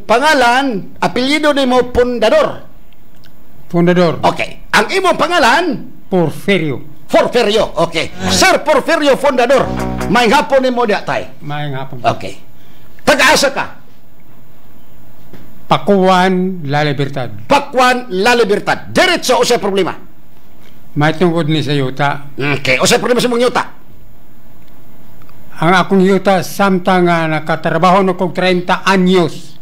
pangalan, apelyido nimo Pundador. Pundador. Okay. Ang imong pangalan? Porfirio. Porfirio, okay. Sir Porfirio Fundador. May hapon ni mo diya, tay? May hapon. Okay. Taga-asa ka? Pakuan, La Libertad. Pakuan, La Libertad. Diretso o sa problema? May tungkod ni sa yuta. Okay. O sa problema sa mong yuta? Ang akong yuta, samtang nakatrabaho na kong 30 anyos.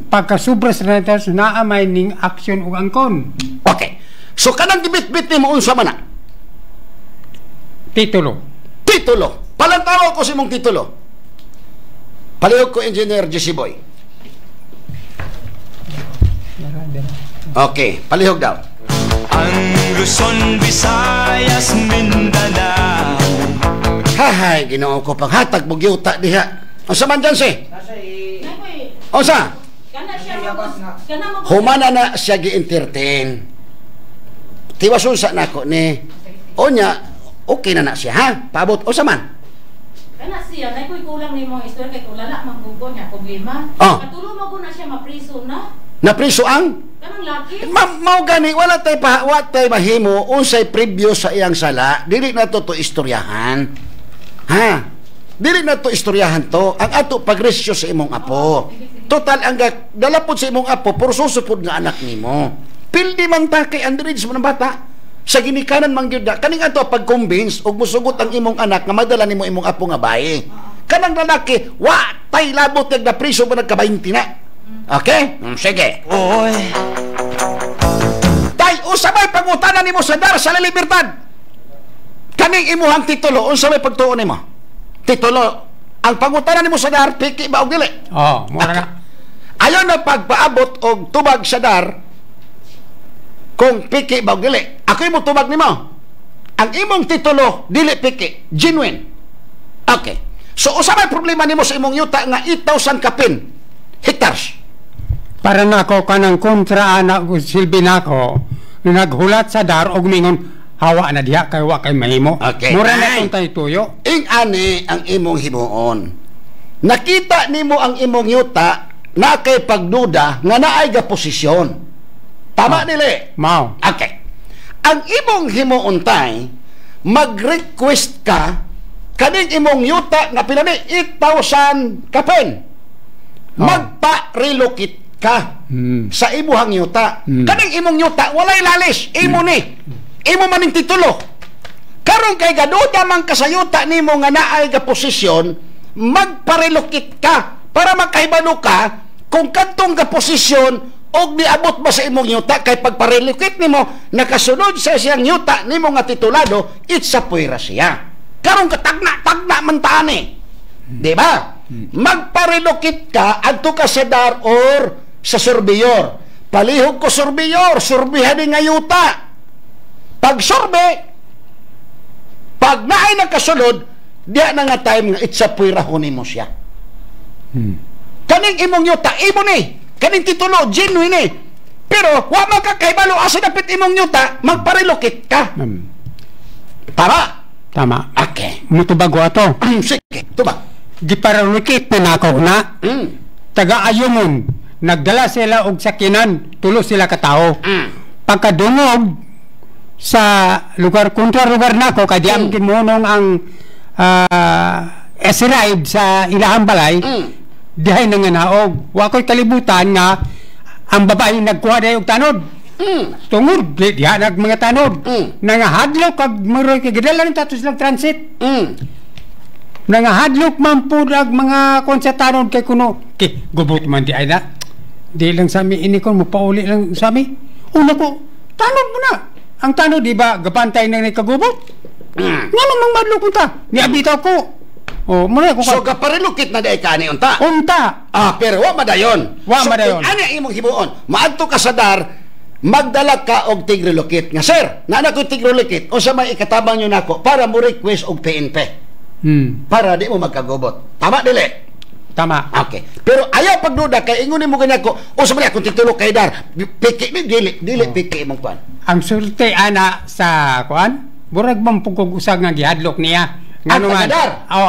Pagka sobra sa 30 naamay ning aksyon o angkon. Okay. So kanang gibit-bit ni mo unsa man na? Titulo. Titulo. Palantaw ko si mong titulo. Palihog ko Engineer Jesse Boy. Okay, palihog daw. Ang Luzon, Visayas, Mindanao. Hahay, Ginoo ko paghatag mo gyuta diha. Unsa man dyan si? Unsa? Humana na siya gi-entertain. Tiwason sa nako ni. Onya, okay na siya ha? Paabot o saman? Kana siya, na ko'y kulang ni mong istorya kay kulala magbugo niya problema. Katulong mo ko na siya mapriso na. Napriso ang? Kanang laki. Mao gani wala tay mahimo unsay preview sa iyang sala. Dili na to istoryahan. Ha? Dili na to istoryahan to. Ang ato pagresyo sa imong apo. Total ang dalapod sa imong apo puro susupod nga anak nimo. Pildi man ta kay Andres mo ng bata. Sa ginikanan man gyud kaning ato pag-convince og musugot ang imong anak nga madala nimo imong apo nga baye. Kanang lalaki, wa tay labot ag na priso ba nagka-20 na. Okay? Sige. Oy. Tay, usabay pangutanan nimo sa dar sa Libertad. Kaning imuhang titulo, unsa may pagtuon nimo? Titulo, ang pangutanan nimo sa dar piki ba og dili? Mura na. Ayon na pagpaabot og tubag sa dar kung piki ba og dili. Ako imo tubag nimo. Ang imong titulo dili piki, genuine. Okay. So usa may problema nimo sa imong yuta nga 8,000 kapin hectares. Para nako kanang kontra anak ko silbi nako naghulat sa dar og mingon hawa na diha kay wa kay mahimo. Okay. Mura na tong tay tuyo. Ing ani ang imong himuon. Nakita nimo ang imong yuta na kay pagduda nga naay ga posisyon. Tama dili? Mao. Okay. Ang imong himuon tay mag-request ka kaning imong yuta nga pila ni 8,000 kapin. Magpa-relocate ka sa imuhang yuta. Kaning imong yuta walay lalis, imo ni. Imo maning titulo. Karon kay gaduda man ka sa yuta nimo nga naay ga posisyon, magpa-relocate ka para makahibalo ka kung kadtong ga posisyon og niabot ba sa imong yuta kay pagpa-relocate nimo nakasunod sa siyang yuta nimo nga titulado, it's a puwera siya. Karon ka tagna man taani. Di ba? magpa-relocate ka adto ka sa DAR or sa surveyor. Palihog ko surveyor, surbihan ni ngayuta. Pag survey, pag naay nakasulod, diya na nga time nga itsapoy rahonin mo siya. Kaning imong yuta, imo ni. Kaning titulo, genuine ni. Pero, wa makakaibalo, asa dapit imong yuta, magpa-relocate ka. Tama? Tama. Okay. Mutubago ato. Sige, tubag. Giparelocate na nako na. Taga-ayumon, nagdala sila og sakinan, tulo sila katao. Pagkadungog sa lugar kontra lugar nako kay diam gimonong ang esride sa ilahang balay. Dihay na nga naog. Wa ko'y kalibutan nga ang babae nagkuha dahi og tanod. Tungod diha nag mga tanod. Nangahadlok kag maroy kay gidala ni tatos lang transit. Nangahadlok man po mga konsa tanod kay kuno. Kay gubot man di ay na. Di lang sa mi ini kon mo pauli lang sa mi. Una ko tanod mo na. Ang tanod di ba gapantay na ni kagubot. Ngano mang madlok unta? Ni abitaw ko. Oh, muna ko. So kaparelocate na dai kani unta. Unta. Pero wa madayon. Wa madayon. Ani imong himuon? Maadto ka sa DAR, magdala ka og tig-relocate nga sir. Naa ko tig-relocate o sa may ikatabang nyo nako para mo request og PNP. Para di mo magkagubot. Tama dili? Tama. Okay. Pero ayaw pagduda kay ingon mo ganyan ko. O sa mga kung titulo kay DAR, piki dili piki imong kuan. Ang sulti ana sa kuan, burag man pugog usag nga gihadlok niya. Ngano nga?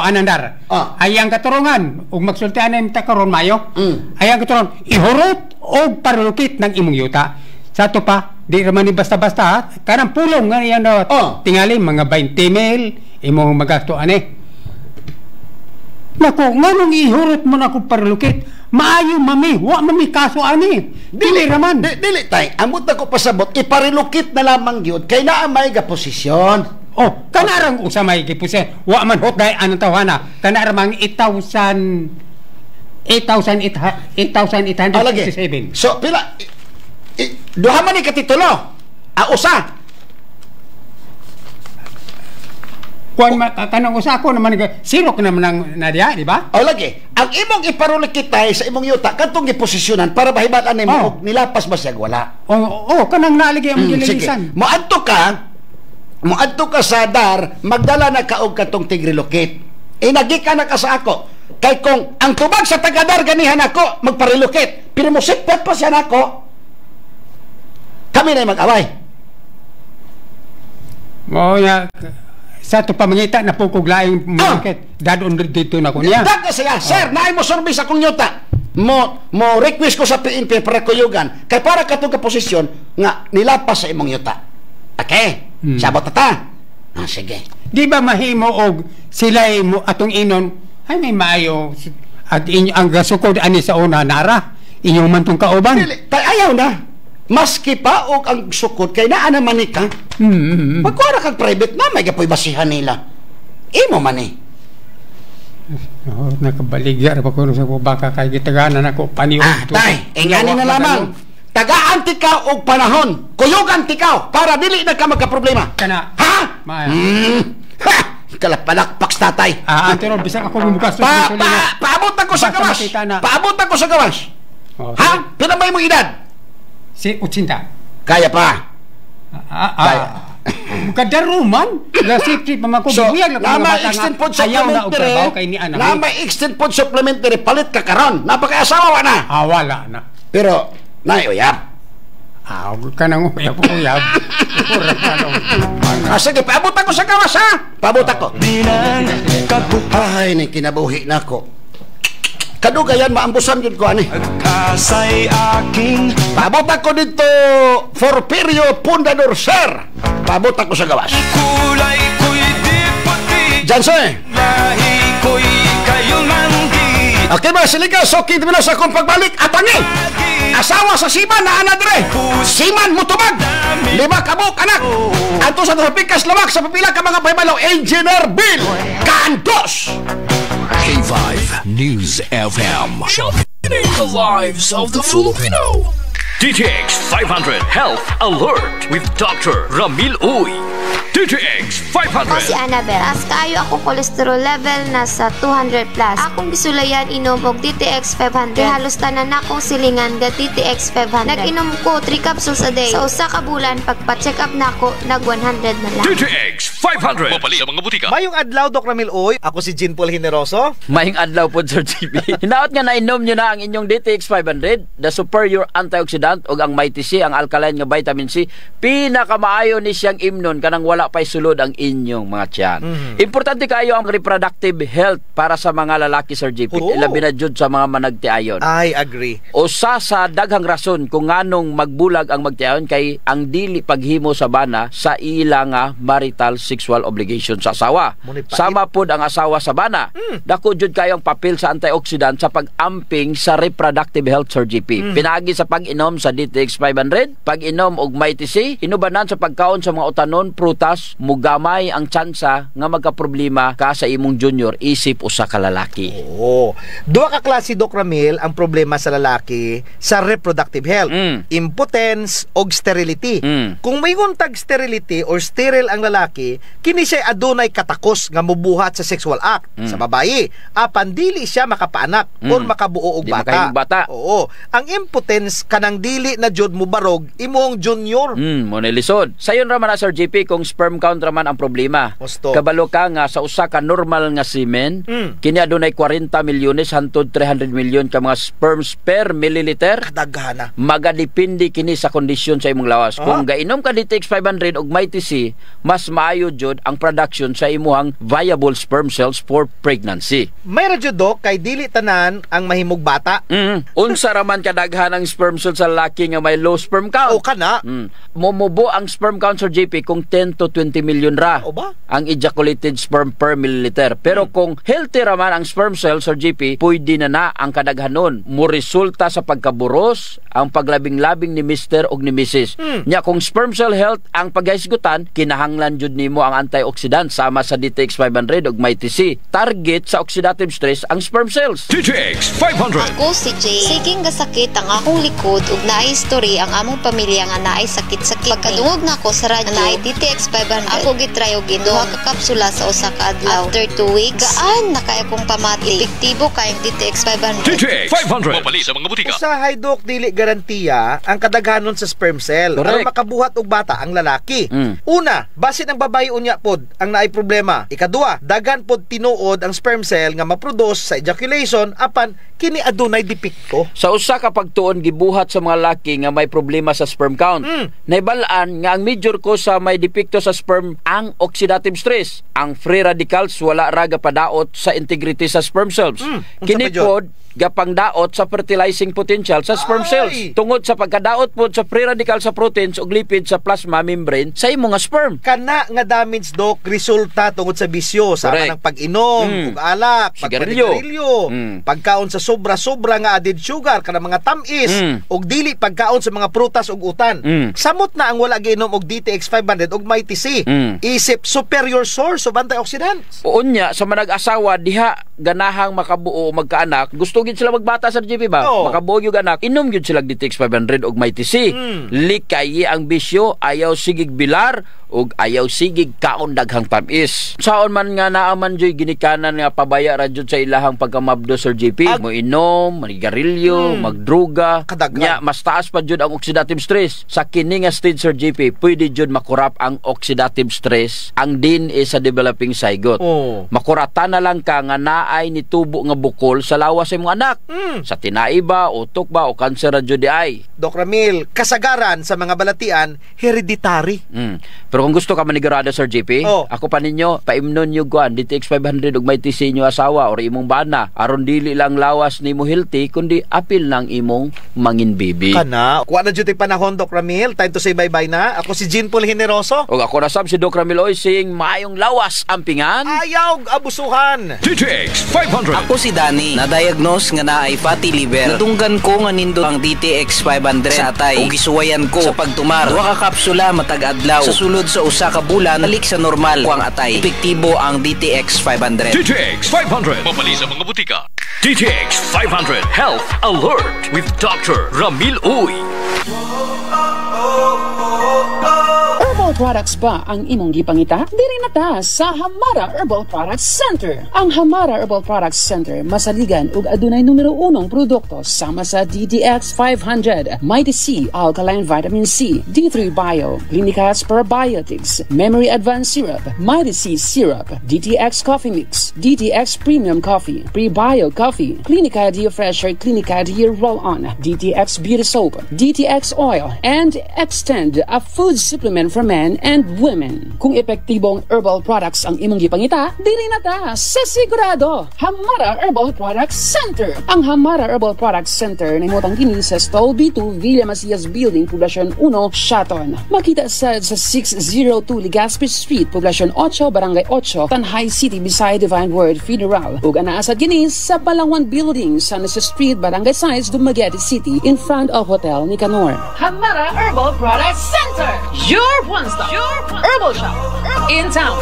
Anandar. Ayang katurungan ug magsultian na ta karon mayo. Ayang katurungan ihurot og parelocate ng imong yuta. Sa to pa, di raman ni basta-basta kanang pulong nga yan tingali mga 20 mil imong magasto ani. Nako, nganong ihurot mo na ko parelocate? Maayo mami, wa mami kaso ani. Dili raman. Dili tay, amot na ko pasabot iparelocate na lamang gyud kay naa may ga posisyon. Kanarang usa may gipuse. Wa man hot dai anong tawhana. Kanarang 8,857. So pila duha man ni katitulo. Usa. Kuan kanang usa ko naman zero ka naman ang nadiya, di ba? Lagi. Ang imong iparelocate tay sa imong yuta kadtong giposisyonan para bahibal-an nimo nilapas ba siya wala. Kanang naalagi ang gililisan. Moadto ka sa DAR, magdala na ka og katong tig-relocate. Nagika na ka sa ako. Kay kung ang tubag sa taga-DAR ganihan ako, magpa-relocate. Pero mo sipet pa siya nako. Kami na mag-away. Sa to pamangita na pukog laing market. Dadon dito na ko niya. Daga siya, sir, naay mo service akong yuta. Mo request ko sa PNP para kuyugan. Kay para katong ka posisyon nga nilapas sa imong yuta. Okay? Sabot ta. Sige. Di ba mahimo og sila mo atong inon ay may maayo at ang gasukod ani sa una nara inyong mantong kauban. Tay ayaw na. Maski pa og ang sukod kay naa naman ni ka. Magkuha kag private na may gapoy basihan nila. Imo man ni. Nakabaligya ra ko sa baka kay gitaganan ako paniud. Tay, ingani na lamang. Tagaan tikaw og panahon. Kuyugan tikaw para dili na ka magka-problema. Kana. Ha? Kalapalakpak tatay. Pero bisag ako mubukas. Paabot ako sa gawas. Paabot ako sa gawas. Ha? Pinabay mo edad? Si 80. Kaya pa. Kaya. Kadaruman. Safety pa mako. So, nama extend food supplementary. Nama extend food supplementary. Palit ka karon. Napaka-asawa na. Wala na. Pero uyab. Kanang uyab. Sige, paabot ako sa gawas, ha? Paabot ako. Ay, ni kinabuhi na ako. Kadugayan, maambusan yun ko, ani. Paabot ako dito, Porfirio Pundador, sir. Paabot ako sa gawas. Jansen. Okay ba, siliga, so kita mo na sa kong pagbalik. Atangi, asawa sa Siman na anadre. Siman mutubag. 5 kabuk anak. Ato sa Tropikas Lawak sa pipila ka mga baybalaw. Engineer Bill Cantos. K5 News FM. Shaping the lives of the Filipino. DTX 500 Health Alert with Dr. Ramil Uy. DTX 500. Ako si Annabel. As kaayo ako cholesterol level nasa 200 plus. Akong gisulayan inom og DTX 500. Kaya halos tanan akong silingan ga DTX 500. Nag-inom ko 3 capsules a day. Sa usa ka bulan pagpa-check up nako nag 100 na lang. DTX 500. Mapali sa mga butika. Mayong adlaw, Doc Ramil Oy. Ako si Jean Paul Generoso. Mayong adlaw po, Sir GB. Hinaot nga nainom nyo na ang inyong DTX 500, the superior antioxidant o ang Mighty C, ang alkaline nga vitamin C. Pinakamaayo ni siyang imnon kanang wala pa'y sulod ang inyong mga tiyan. Importante kayo ang reproductive health para sa mga lalaki, Sir JP. Ilabi na jud sa mga managtiayon. I agree. Usa sa daghang rason kung nganong magbulag ang magtiayon kay ang dili paghimo sa bana sa ila nga marital sexual obligation sa asawa. Sama pod ang asawa sa bana. Dako jud kayo ang papel sa antioxidant sa pag-amping sa reproductive health, Sir JP. Pinaagi sa pag-inom sa DTX 500, pag-inom og Mighty C, inubanan sa pagkaon sa mga utanon, prutas, mugamay ang tsansa nga magkaproblema ka sa imong junior isip usa ka lalaki. Duha ka klase, Doc Ramil, ang problema sa lalaki sa reproductive health. Impotence o sterility. Kung may untag sterility or sterile ang lalaki, kini siya adunay katakos nga mubuhat sa sexual act. Sa babayi, apan dili siya makapaanak or makabuo og bata. Oo. Ang impotence kanang dili na jud mubarog imong junior. Mo nilisod. Sayon ra man, Sir JP, kung sperm count raman ang problema. Kabalo ka nga sa usa ka normal nga semen, kini adunay 40 milyones hangtod 300 milyon ka mga sperms per milliliter. Kadagana. Magadepende kini sa kondisyon sa imong lawas. Kung gainom ka DTX 500 og Mighty C, mas maayo jud ang production sa imuhang viable sperm cells for pregnancy. May radyo, Doc, kay dili tanan ang mahimog bata. Unsa raman kadaghan ang sperm cells sa lalaki nga may low sperm count? O kana. Momubo ang sperm count, Sir JP, kung 10 to 20 million ra ang ejaculated sperm per milliliter. Pero kung healthy raman ang sperm cells, Sir JP, pwede na ang kadaghanon mo resulta sa pagkaburos ang paglabing-labing ni Mr. o ni Mrs. Nya kung sperm cell health ang paghisgutan, kinahanglan jud nimo ang antioxidant sama sa DTX 500 ug Mighty C. Target sa oxidative stress ang sperm cells. DTX 500. Ako si Jay. Siging gasakit ang akong likod ug naay history ang among pamilya nga naay sakit-sakit. Pagkadungog na ako sa radyo, naay DTX 500. Ako gitry og duha ka kapsula sa usa ka adlaw. After 2 weeks, gaan na kay akong pamati. Epektibo kay DTX 500. DTX 500. Mapali sa mga butika. Usahay, Doc, dili garantiya ang kadaghanon sa sperm cell aron makabuhat og bata ang lalaki. Una, basin ang babae unya pod ang naay problema. Ikaduha, daghan pod tinuod ang sperm cell nga maproduce sa ejaculation apan kini adunay depekto. Sa usa ka pagtuon gibuhat sa mga lalaki nga may problema sa sperm count. Naibal-an nga ang major cause sa may depekto sa sperm ang oxidative stress. Ang free radicals wala ra gapadaot sa integrity sa sperm cells. Kini pod gapangdaot sa fertilizing potential sa sperm cells tungod sa pagkadaot pod sa free radical sa proteins ug lipid sa plasma membrane sa imong sperm. Kana nga damage, Doc, resulta tungod sa bisyo sa ng pag-inom ug alak, pagsigarilyo, pagkaon sa sobra-sobra nga added sugar kana mga tamis ug dili pagkaon sa mga prutas ug utan. Samot na ang wala giinom og DTX 500 ug Mighty C. Isip superior source of antioxidants. Unya sa manag-asawa diha ganahang makabuo o magkaanak, gusto gid sila magbata sa GP ba? Makabuo gyud anak, inom gyud sila DTX 500 ug Mighty C. Likay ang bisyo, ayaw sigig bilar ug ayaw sigig kaon daghang tamis. Saon man nga naaman joy ginikanan nga pabaya ra jud sa ilahang pagkamabdo, Sir JP, mo inom, manigarilyo, magdruga, nya mas taas pa jud ang oxidative stress. Sa kini nga stage, Sir JP, pwede jud makurap ang oxidative stress ang DNA sa developing zygote. Makuratan na lang ka nga naay nitubo nga bukol sa lawas sa imong anak. Sa tinai ba, utok ba o kanser ra jud ay. Doc Ramil, kasagaran sa mga balatian hereditary. Pero kung gusto ka manigurado, Sir JP, ako pa ninyo, paimnon nyo guan, DTX 500 ug Mighty C inyo asawa or imong bana. Aron dili lang lawas nimo healthy, kundi apil lang imong mangin baby. Kana, kuha na dyan panahon, Doc Ramil. Time to say bye-bye na. Ako si Jean Paul Generoso. O ako na sab si Doc Ramil Oy, sing maayong lawas ampingan. Ayaw abusuhan. DTX 500. Ako si Danny, na-diagnose nga na ay fatty liver. Natunggan ko nga nindo ang DTX 500 sa atay. O gisuwayan ko sa pagtumar. Duha ka kapsula matag adlaw. Sa sulod sa usa ka bulan, balik sa normal kuang atay. Epektibo ang DTX 500. DTX 500. Mapali sa mga butika. DTX 500 Health Alert with Dr. Ramil Uy. herbal products ba ang imong gipangita? Diri na ta sa Hamara Herbal Products Center. Ang Hamara Herbal Products Center masaligan ug adunay numero 1 produkto sama sa DTX 500, Mighty C Alkaline Vitamin C, D3 Bio, Clinicas Probiotics, Memory Advanced Syrup, Mighty C Syrup, DTX Coffee Mix, DTX Premium Coffee, Pre-Bio Coffee, Clinica Fresher, Clinica Roll-On, DTX Beauty Soap, DTX Oil, and Extend, a food supplement for men and women. Kung epektibong herbal products ang imong gipangita, dili na ta sa sigurado. Hamara Herbal Products Center. Ang Hamara Herbal Products Center nimutang kini sa Stall B2 Villa Macias Building, Poblacion 1, Shaton. Makita sa 602 Legazpi Street, Poblacion 8, Barangay 8, Tanhay City, beside Divine Word Federal. Ug anaasad kini sa Balangwan Building, San Jose Street, Barangay Sides, Dumaguete City, in front of Hotel Nicanor. Hamara Herbal Products Center, your one-stop herbal shop in town.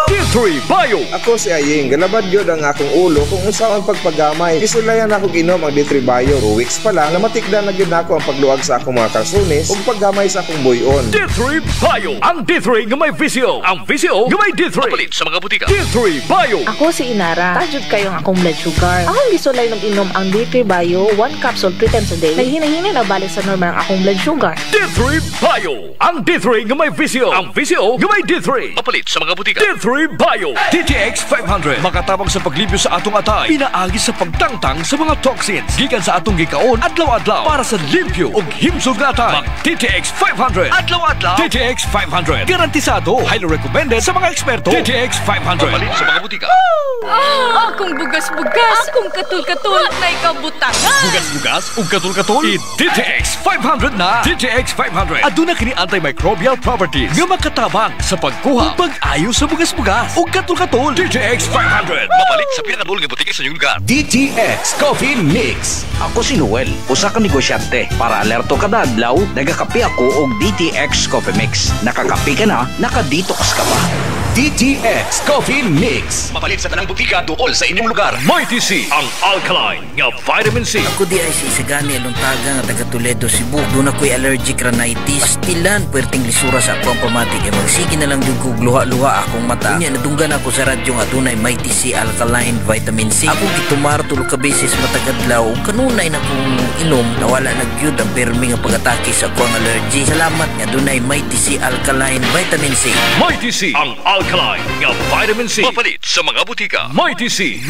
D3 Bio. Ako si Aying, galabad yun ang akong ulo kung usaw ang pagpagamay. Isulayan ako inom ang D3 Bio. 2 weeks pa lang, namatikdan na yun ako ang pagluwag sa akong mga kalsones ug paggamay sa akong buyon. D3 Bio, ang D3 nga may visio. Ang visio nga may D3. Mapalit sa mga butika. D3 Bio. Ako si Inara. Tajud kayo ang akong blood sugar. Akong gisulay ng inom ang D3 Bio, 1 capsule 3 times a day. Naghinahina na balik sa normal ang akong blood sugar. D3 Bio, ang D3 nga may visio. Ang visio nga may D3. Mapalit sa mga butika. D3 Bio. DTX 500. Makatabang sa paglibyo sa atong atay. Pinaagi sa pagtangtang sa mga toxins. Gikan sa atong gikaon adlaw-adlaw para sa limpyo ug himsog na atay. Mag DTX 500. Adlaw-adlaw. DTX 500. Garantisado. Highly recommended sa mga eksperto. DTX 500. Mapalit sa mga butika. Akong bugas-bugas. Akong katul-katul. Na ikabutangan. Bugas-bugas ug katul-katul. DTX 500 na. DTX 500. Aduna kini antimicrobial properties nga makatabang sa pagkuha ug pag-ayo sa bugas-bugas ug katul-katul. DTX 500. Mapalit sa pinakadul nga butika sa inyong lugar. DTX Coffee Mix. Ako si Noel, usa ka negosyante. Para alerto kada adlaw, nagakape ako og DTX Coffee Mix. Nakakape ka na, nakadetox ka pa. DTX Coffee Mix. Mapalit sa tanang butika duol sa inyong lugar. Mighty C, ang alkaline nga vitamin C. Ako di ay si Isagani Aluntaga nga taga Toledo, Cebu. Doon ako'y allergic rhinitis. Pastilan, puwerteng lisura sa akong pamatik. Magsige na lang yung kugluha-luha akong mata. Kanya, nadunggan ako sa radyo nga doon ay Mighty C alkaline vitamin C. Ako gitumar tulog ka beses matagadlaw. Kanunay na kong inom, nawala nagyud ang permi nga pag-atake sa akong allergy. Salamat nga doon ay Mighty C alkaline vitamin C. Mighty C, ang alkaline nga vitamin C. Mapalit sa mga butika. Mighty C,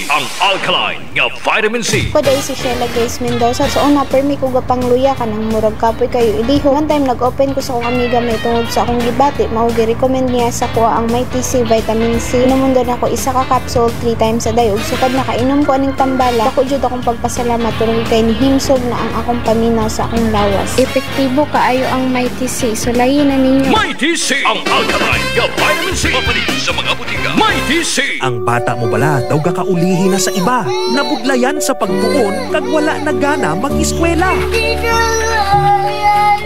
ang alkaline nga vitamin C. Kuday si Sheila Grace Mendoza. So una permi ko gapang luya ka ng murag kapoy kayo iliho. One time nag-open ko sa akong amiga may tungod sa akong gibati. Maugi recommend niya sa kuha ang Mighty C vitamin C. Inumundon ako isa ka capsule 3 times a day. Ug sukad nakainom ko aning tambala. Ako jud akong pagpasalamat tungod kay ni himsog na ang akong paminaw sa akong lawas. Epektibo kaayo ang Mighty C. So layin na ninyo. Mighty C, ang alkaline nga vitamin C. Mapalit sa mga butika. Mighty C. Ang bata mo bala daw kakaulihi na sa iba. Nabuglayan sa pagtuon kag wala na gana mag-eskwela.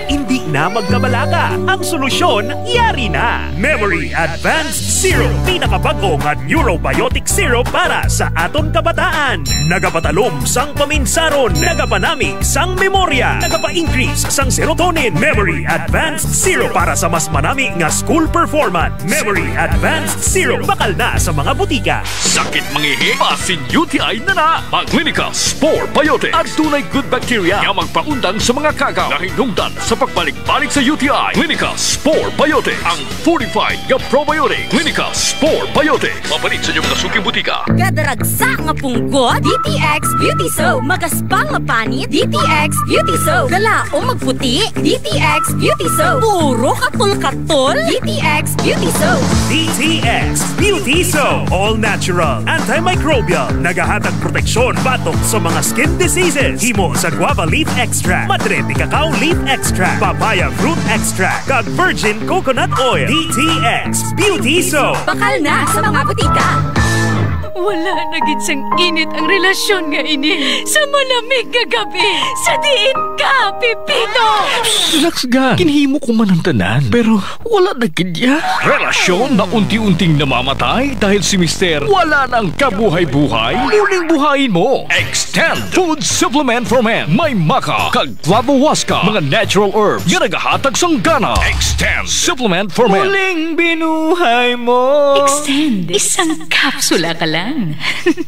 Hindi na magkabalaka. Ang solusyon, yari na. Memory Advanced Syrup. Pinakabago nga neurobiotic syrup para sa aton kabataan. Nagapatalom sang paminsaron. Nagapanamig sang memorya. Nagapa-increase sang serotonin. Memory Advanced Syrup para sa mas manami nga school performance. Memory Advanced Syrup. Bakal na sa mga butika. Sakit mangihi, pasin UTI na na. Ang Clinica Spore Biotics at tunay good bacteria nga magpaundang sa mga kagaw na hinungdan sa pagbalik-balik sa UTI. Clinica Spore Biotics, ang fortified nga probiotic. Clinica Spore Biotics. Mapalit sa inyong nasuking butika. Kadaragsa nga punggot, DTX Beauty Soap. Magaspang nga panit, DTX Beauty Soap. Galao magputi, DTX Beauty Soap. Puro katul-katul, DTX Beauty Soap. DTX Beauty Soap. All natural, antimicrobial, nagahatag proteksyon batok sa mga skin diseases. Himo sa guava leaf extract, madre de cacao leaf extract, papaya fruit extract, kag virgin coconut oil. DTX Beauty Soap. Bakal na sa mga butika. Wala na gid sang init ang relasyon nga ini. Sa malamig nga gabi, sa diin ka, Pipito! Relax ga. Kinhimo ko man ang tanan, pero wala na kidya. Relasyon na unti-unting namamatay dahil si Mister wala nang kabuhay-buhay. Muling buhayin mo. Extend Food Supplement for Men. May maka, kag flavowaska, mga natural herbs nga nagahatag sang gana. Extend Supplement for Men. Muling binuhay mo. Extend. Isang kapsula ka lang.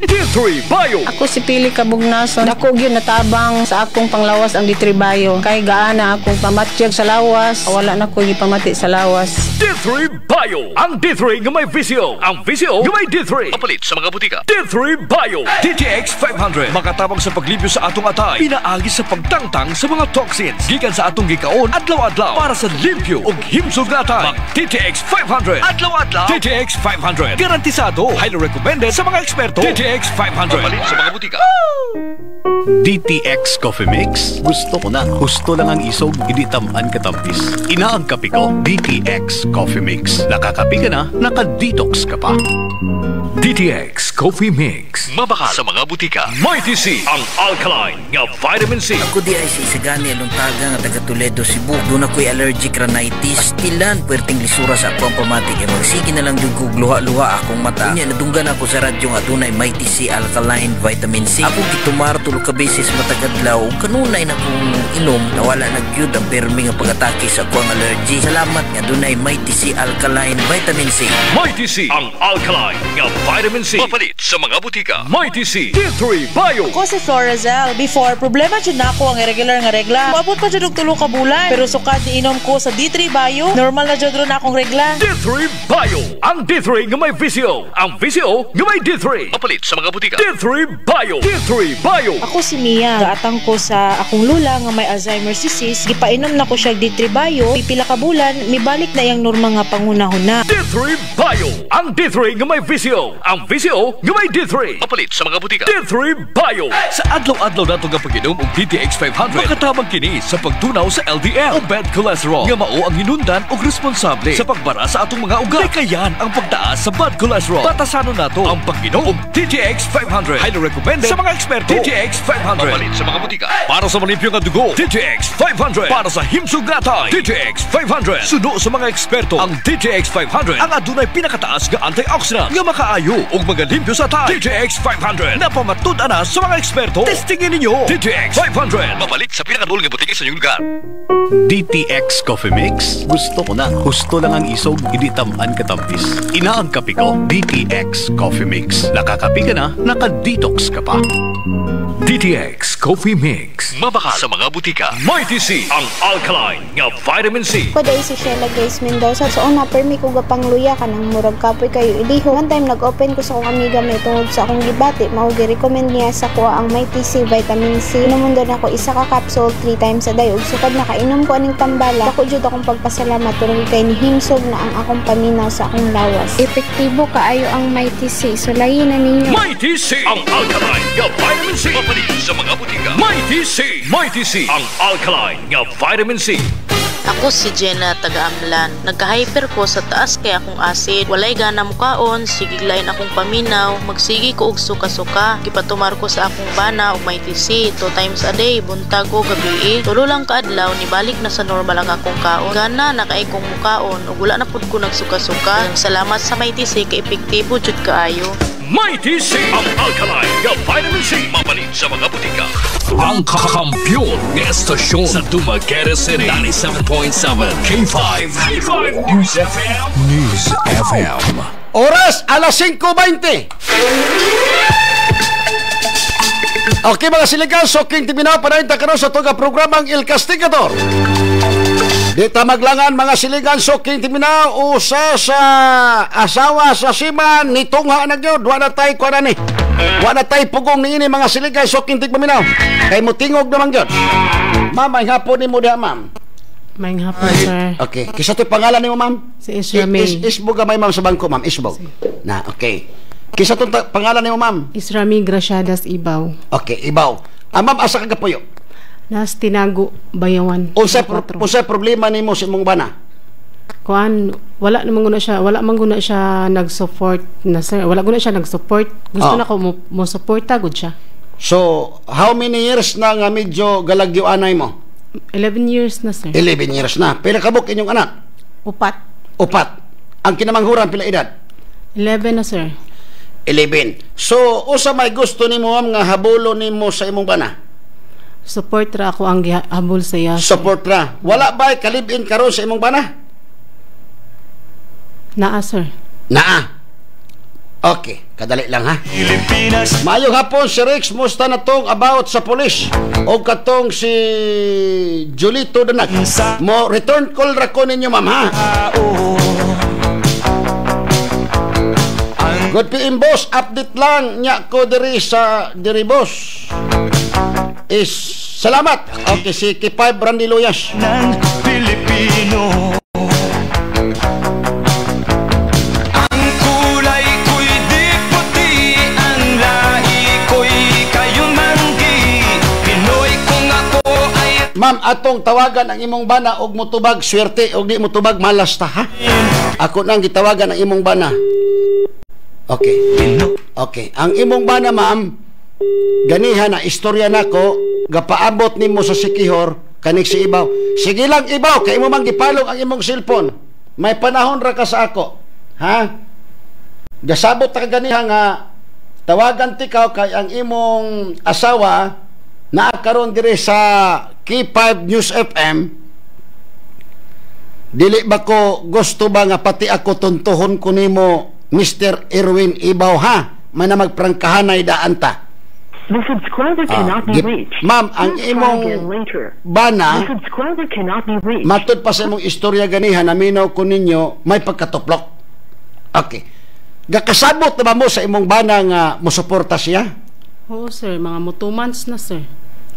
D3 Bio. Ako si Pili Kabugnason. Dako gyud natabang sa akong panglawas ang D3 Bio. Kay gaana akong pamatyag sa lawas. Wala na ko gipamati sa lawas. D3 Bio. Ang D3 nga may visio. Ang visio nga may D3. Mapalit sa mga butika. D3 Bio. DTX 500. Makatabang sa paglibyo sa atong atay. Pinaagi sa pagtangtang sa mga toxins. Gikan sa atong gikaon adlaw-adlaw para sa limpyo ug himsog nga atay. Mag DTX 500. Adlaw-adlaw. DTX 500. Garantisado. Highly recommended sa mga eksperto. DTX 500. Mapalit sa mga butika. DTX Coffee Mix. Gusto ko na. Gusto lang ang isog, hindi tamaan katampis. Ina ang kape ko, DTX Coffee Mix. Nakakape ka na, nakadetox ka pa. DTX Coffee Mix. Mabaka sa mga butika. Mighty C, ang alkaline nga vitamin C. Ako di ay si Isagani Aluntaga nga taga Toledo, Cebu. Doon ako'y allergic rhinitis. Pastilan, puwerteng lisura sa akong pamatik. E magsige na lang yung kog luha-luha akong mata. Unya, nadunggan ako sa radyo nga doon ay Mighty C alkaline vitamin C. Ako gitumar tulog ka beses matagadlaw. Kanunay na kong inom. Nawala na gyud ang permi nga pag-atake sa akong allergy. Salamat nga doon ay Mighty C alkaline vitamin C. Mighty C, ang alkaline nga vitamin C. Mapalit sa mga butika. Mighty C, D3 Bio. Ako si Florazel. Before, problema dyan na ako ang irregular nga regla. Maabot pa dyan og 3 ka bulan. Pero sukad ni inom ko sa D3 Bio, normal na dyan ron akong regla. D3 Bio. Ang D3 nga may visio. Ang visio nga may D3. Mapalit sa mga butika. D3 Bio. D3 Bio. Ako si Mia. Gaatang ko sa akong lula nga may Alzheimer's disease. Gipainom na ko siya D3 Bio. Pipila ka bulan, mibalik na yung normal nga pangunahon. D3 Bio. Ang D3 nga may visio. Ang visio nga may D3. Mapalit sa mga butika. D3 Bio. Sa adlaw-adlaw nato nga pag-inom og DTX 500, makatabang kini sa pagtunaw sa LDL o bad cholesterol nga mao ang hinundan og responsable sa pagbara sa atong mga ugat. Kayan ang pagtaas sa bad cholesterol. Batasanon nato ang pag-inom og DTX 500. Highly recommended sa mga eksperto. DTX 500. Mapalit sa mga butika. Para sa malimpyo nga dugo, DTX 500. Para sa himsog nga atay, DTX 500. Suno sa mga eksperto, ang DTX 500 ang adunay pinakataas nga antioxidant nga makaayo og magalimpyo sa atay. DTX 500. Napamatud-an na sa mga eksperto. Testingin ninyo. DTX 500. Mapalit sa pinakadul nga butika sa inyong lugar. DTX Coffee Mix. Gusto ko na. Gusto lang ang isog, hindi tamaan katampis. Ina ang kape ko, DTX Coffee Mix. Nakakape ka na, nakadetox ka pa. DTX Coffee Mix. Mabaka sa mga butika. Mighty C, ang alkaline nga vitamin C. Ko dahil si Sheila Grace Mendoza. So una, permi ko gapang luya ka ng murag kapoy kayo iliho. One time, nag-open ko sa akong amiga may tungod sa akong gibati. Maugi-recommend niya sa kuha ang Mighty C vitamin C. Inumun doon ako isa ka capsule 3 times a day. Ug sukad nakainom ko aning tambala. Ako jud akong pagpasalamat turong kay ni himsog na ang akong paminaw sa akong lawas. Epektibo kaayo ang Mighty C. So layin na ninyo. Mighty C, ang alkaline nga vitamin C. Mapalit sa mga butika. Mighty C. Mighty C, ang alkaline nga vitamin C. Ako si Jenna taga-Amlan. Nagka-hyper ko sa taas kay akong acid. Walay gana mukaon, sigiglain akong paminaw, magsigi ko og suka-suka. Gipatumar ko sa akong bana og Mighty C 2 times a day, buntag o gabi. Tulo lang kaadlaw, nibalik na sa normal ang akong kaon. Gana nakaay kong mukaon ug wala na pud ko nagsuka-suka. Salamat sa Mighty C kay epektibo jud kaayo. Mighty C, ang alkaline nga vitamin C. Mapalit sa mga butika. Ang kakampiyon ng estasyon sa Dumaguete City. 97.7 K5. K5 News FM. News FM. Oras, alas 5:20. Okay mga siligaw, Soking Timinaw, panayin karon sa tuga programang Il Castigador. Dita maglangan mga siligan, Soking Timinaw, usa sa asawa sa siman, nitungha na gyud, wala tay kuha na ni. Wala tay pugong ni ini mga siligan, Soking Timinaw. Kay mo tingog naman gyud. Ma'am, may hapon ni mo diha, ma'am. May hapon, sir. Okay, kisa to'y pangalan ni mo, ma'am? Si Isra May. Isbog gamay, ma'am, sa bangko, ma'am, Isbog. Na, okay. Kisa to'y pangalan ni mo, ma'am? Isra May Graciadas Ibaw. Okay, Ibaw. Ma'am, asa ka kapuyo? Nas Tinago, Bayawan. Unsa problema nimo sa imong bana? kuan wala man guna siya nag-support na sir. Wala guna siya nag-support. Gusto na ko mo suporta gud siya. So, how many years na nga medyo galagyo anay mo? 11 years na sir. 11 years na. Pila kabuk inyong anak? 4. Ang kinamanghuran pila edad? 11 na sir. 11. So, usa may gusto nimo ma'am nga habulo nimo sa imong bana? Support ra ako ang gihabol sa iya. Support ra. Wala ba kalibin karon sa imong bana? Naa sir. Naa. Okay, kadali lang ha. Pilipinas. Mayong hapon si Rex, musta na tong about sa pulis o katong si Julito Danag. Mo return call ra ko ninyo ma'am ha. Good PM boss, update lang nya ko diri sa diri boss. Is salamat. Okay, si Kipay Brandy Luyas ng Pilipino. Ma'am, atong tawagan ang imong bana og mutubag swerte og di mutubag malas ta ha. Ako nang gitawagan ang imong bana. Okay. Okay. Ang imong bana ma'am, ganiha na istorya nako, gapaabot nimo sa sikihor kanig si Ibaw. Sige lang Ibaw, kay mo man gipalog ang imong cellphone. May panahon ra ka sa ako. Ha? Gasabot ta ganiha nga tawagan tikaw kay ang imong asawa na karon dire sa K5 News FM. Dili ba ko gusto ba nga pati ako tuntuhon ko nimo Mr. Erwin Ibaw ha? May na magprangkahanay daan ta. The subscriber cannot be reached. Ma'am, ang imong bana matod pa sa imong istorya ganiha naminaw ko ninyo may pagkatuplok. Okay. Gakasabot na ba mo sa imong bana nga mosuporta siya? Oo sir, mga 2 months na sir.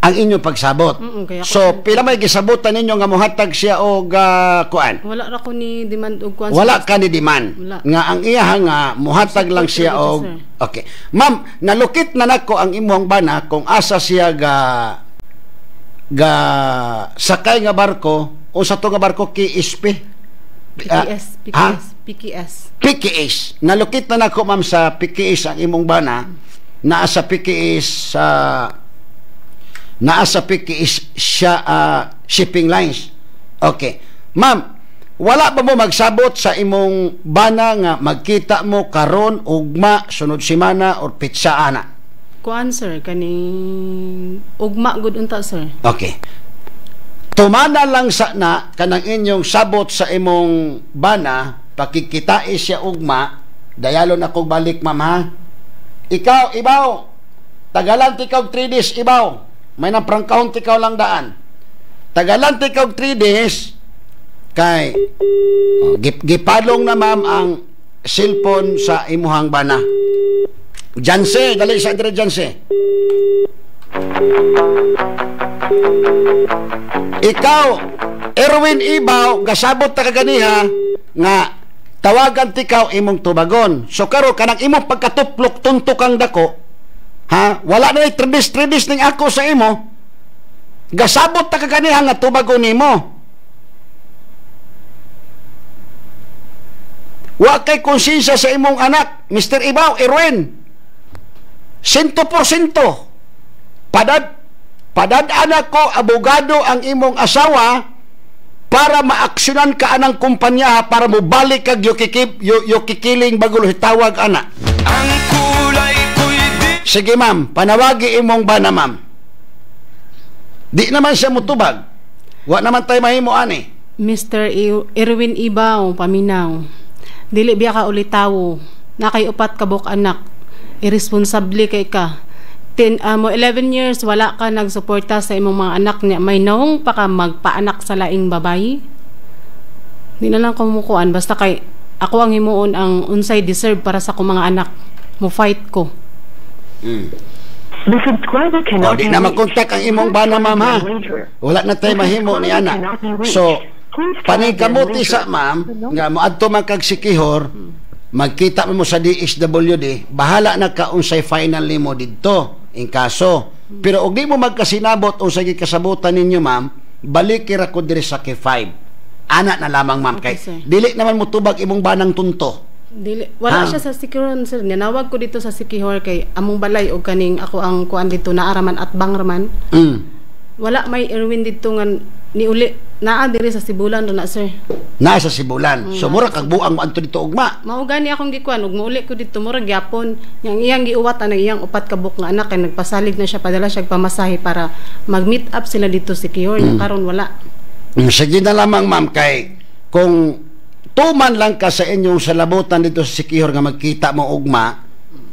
Ang inyong pagsabot. So, pila may gisabutan ninyo nga mohatag siya og kuan? Wala ra ko ni demand og kuan. Wala ka ni demand. Nga ang iya nga mohatag lang siya og okay. Ma'am, nalukit na nako ang imong bana kung asa siya ga sakay nga barko o sa to nga barko KSP. PKS. Nalukit na nako ma'am sa PKS ang imong bana. Naa sa PKS siya shipping lines. Okay. Ma'am, wala ba mo magsabot sa imong bana nga magkita mo karon ugma sunod semana or pitsa ana? Kuan sir, kaning ugma gud unta sir. Okay. Tumana lang sa na kanang inyong sabot sa imong bana pakikitai siya ugma, dayalon ako balik ma'am ha. Ikaw, Ibaw, tagalan tikaw 3 days, Ibaw. May naprangkahon tikaw lang daan. Tagalan tikaw 3 days, kay gipadlong na ma'am ang cellphone sa imuhang bana. Janse, dali sa dire Janse. Ikaw, Erwin Ibaw, gasabot ta kaganiha nga tawagan tikaw imong tubagon. So karo kanang imong pagkatuplok tuntok ang dako, ha? Wala na tradis ning ako sa imo. Gasabot ta kaganiha nga tubagon nimo. Wa kay konsensya sa imong anak, Mr. Ibaw, Erwin. 100%. Padad-anak ko, abogado ang imong asawa para maaksyonan ka anang kumpanya para mo balik kag yukikiling bago hitawag ana. Ang kulay ko'y di... Sige ma'am, panawagi imong bana ma'am. Di naman siya mutubag. Wa naman tayo mahimo ani. Mr. Erwin Ibaw, paminaw. Dili biya ka ulitaw. Nakay upat ka buk anak. Irresponsable kay ka. 11 years wala ka nagsuporta sa imong mga anak niya, may naong pa ka magpaanak sa laing babayi. Di na lang kumukuan basta kay ako ang himuon ang unsay deserve para sa akong mga anak. Mo fight ko. Di na makontak ang imong bana ma'am ha. Wala na tayo mahimo ni anak. So paningkamuti sa ma'am nga moadto man kag sikihor, magkita mo sa DSWD, bahala na ka unsay final nimo didto in kaso. Pero og di mo magkasinabot unsay gikasabutan ninyo ma'am, balik kira ko diri sa K5. Ana na lamang, ma'am. Okay, Kay sir. dili naman mo tubag imong banang tunto. Wala siya sa Sikiron, sir. Ninawag ko dito sa Sikihor kay among balay o kaning ako ang kuan dito naaraman at bangraman. Wala may Erwin dito nga niuli naa diri sa Sibulan do na, sir. Naa sa Sibulan. So mura kag buang mo adto dito ugma. Mao gani akong gikuan ug muuli ko dito mura gyapon. Yang iyang giuwat ang iyang upat ka buk nga anak kay nagpasalig na siya padala siya pamasahe para mag-meet up sila dito sa Sikihor. Karon wala. Sige na lamang, ma'am, kay kung tuman lang ka sa inyong salabutan dito sa Sikihor nga magkita mo ugma,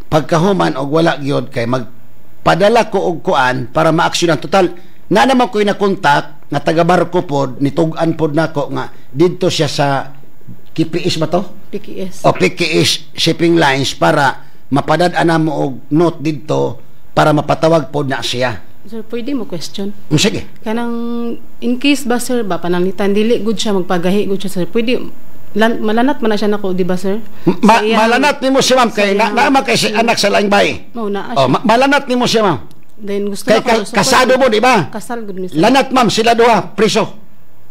pagkahuman og wala gyud kay magpadala ko og kuan para maaksyonan. Total na naman ko'y nakontak nga taga-barko pod nitugan pod nako nga dito siya sa KPS ba to? PKS. O PKS Shipping Lines para mapadad-an mo og note dito para mapatawag pod na siya. Sir, pwede mo question? Sige. Kanang in case ba, sir, ba pananglitan dili good siya magpagahi good siya, sir. Pwede malanat man na siya nako, di ba, sir? Malanat nimo si ma'am kay naama kay si anak sa laing bahay. Mao na. Malanat nimo si ma'am. Then gusto kay kasado mo, di ba? Kasal gud mi, sir. Lanat, ma'am, sila duha preso.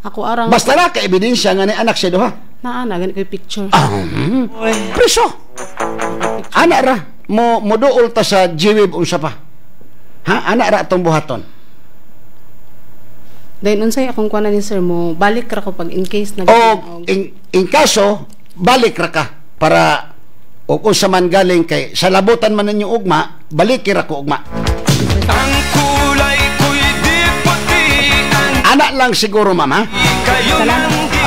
Ako arang basta na ka ebidensya nga ni anak siya duha. Naa gani koy picture. Preso. Ana ra mo duol ta sa GWeb unsa pa. Ha, ana ra tong buhaton. Then unsay akong kuan ni sir mo balik ra ko pag in case na in kaso balik ra ka para o kung sa man galing kay sa labutan man ninyo ugma balik ra ko ugma. Ang kulay ko'y di puti. Ana lang siguro, mama.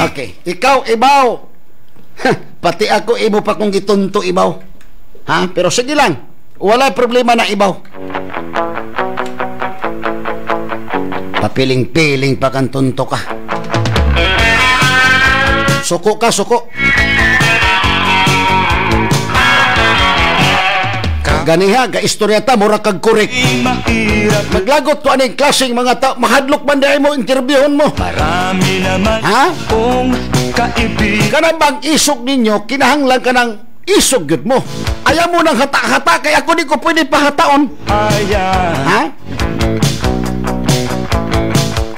Okay, ikaw ibaw. Pati ako imo pa kung gitunto ibaw. Ha, pero sige lang, wala problema na ibaw. Papiling-piling pa kang tunto ka. Suko ka, suko. Ganiha, ga-istoryata, mura kag korek. Maglagot ko aning klaseng mga tao, mahadlok man dahil mo, interviewon mo. Marami naman ha? Kung kaibig. Kanang bang isog ninyo, kinahanglan ka ng isog yun mo. Ayaw mo ng hata-hata, kaya ako di ko pwede pahataon. Ha?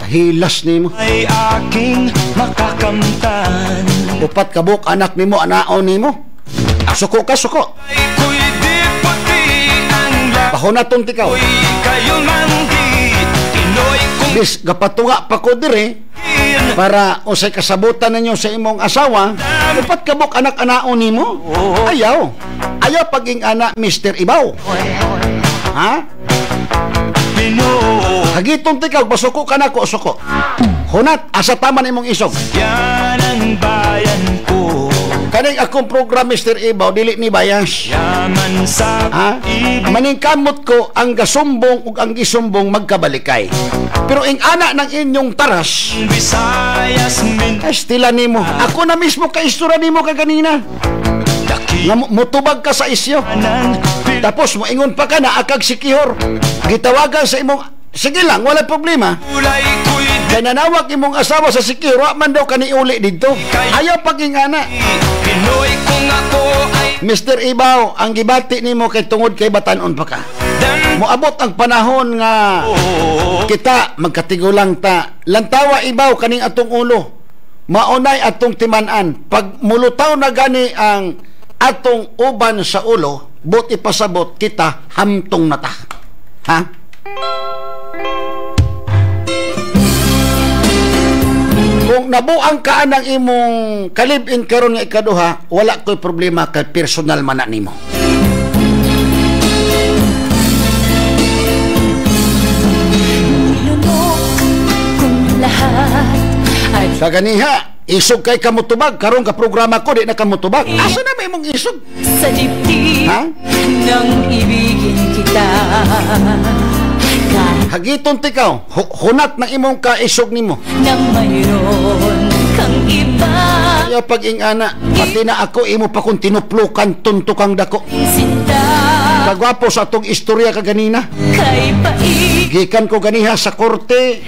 Kahilas ni mo. Ay aking makakamtan. Upat kabuk anak ni mo, anaon ni mo. Suko ka, suko. Pahunatong tikaw. Bis, gapatunga pa ko dire para o say kasabutan ninyo sa imong asawa, upat kabuk anak-anaon ni mo. Ayaw. Ayaw paging anak Mr. Ibaw. Ha? Hagitong tikaw, basuko ka na ko, suko. Hunat, asa taman imong isog. Yan ang bayan ko. Kaning akong program, Mr. Ibaw, dili ni bayas. Yaman sa maningkamot ko ang gasumbong ug ang gisumbong magkabalikay. Pero ing ana ng inyong taras, Visayas min. estila nimo. Ako na mismo kaistura nimo kaganina. Nga mutubag ka sa isyo. Tapos moingon pa ka na akag Sikihor. Gitawagan sa imong sige lang, wala problema. Kaya nanawag imong asawa sa Sikihor, wa man daw kaniuli dito. Ayaw paging ana. Pinoy kung ako ay Mr. Ibaw, ang gibati nimo kay tungod kay batanon pa ka. Moabot ang panahon nga kita magkatigulang ta. Lantawa Ibaw kaning atong ulo. Maunay atong timan-an. Pag mulutaw na gani ang atong uban sa ulo, but ipasabot kita hamtong na ta. Ha? Kung nabuang ka ng imong kalib-in karon nga ikaduha, wala ko'y problema kay personal man na nimo. Kaganiha, isog kay kamutubag, karon ka programa ko di na kamutubag. Asa na may imong isog? Sa dibdib nang ibigin kita. Hagiton tikaw, hunat ng imong kaisog nimo. Nang mayroon kang iba. Kaya pag ingana, pati na ako imo pa kung tinuplukan, tuntukang dako. Kagwapo sa atong istorya kaganina. Kay paig. Gikan ko ganiha sa korte.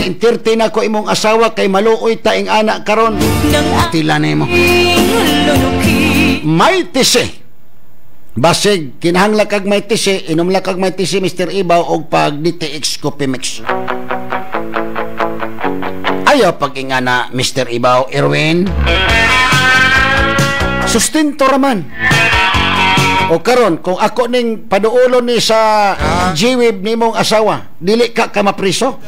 Entertain ako imong asawa kay maluoy ta ing anak karon. Tila nimo. May tise. Basig, kinahangla kag may tisi, inumla kag may tisi, Mr. Ibaw, og pag DTX Coffee Mix. Ayaw pag-inga na Mr. Ibaw Erwin. Sustento raman. O karon kung ako ning paduulon ni sa jiwib nimong asawa, dili ka mapriso.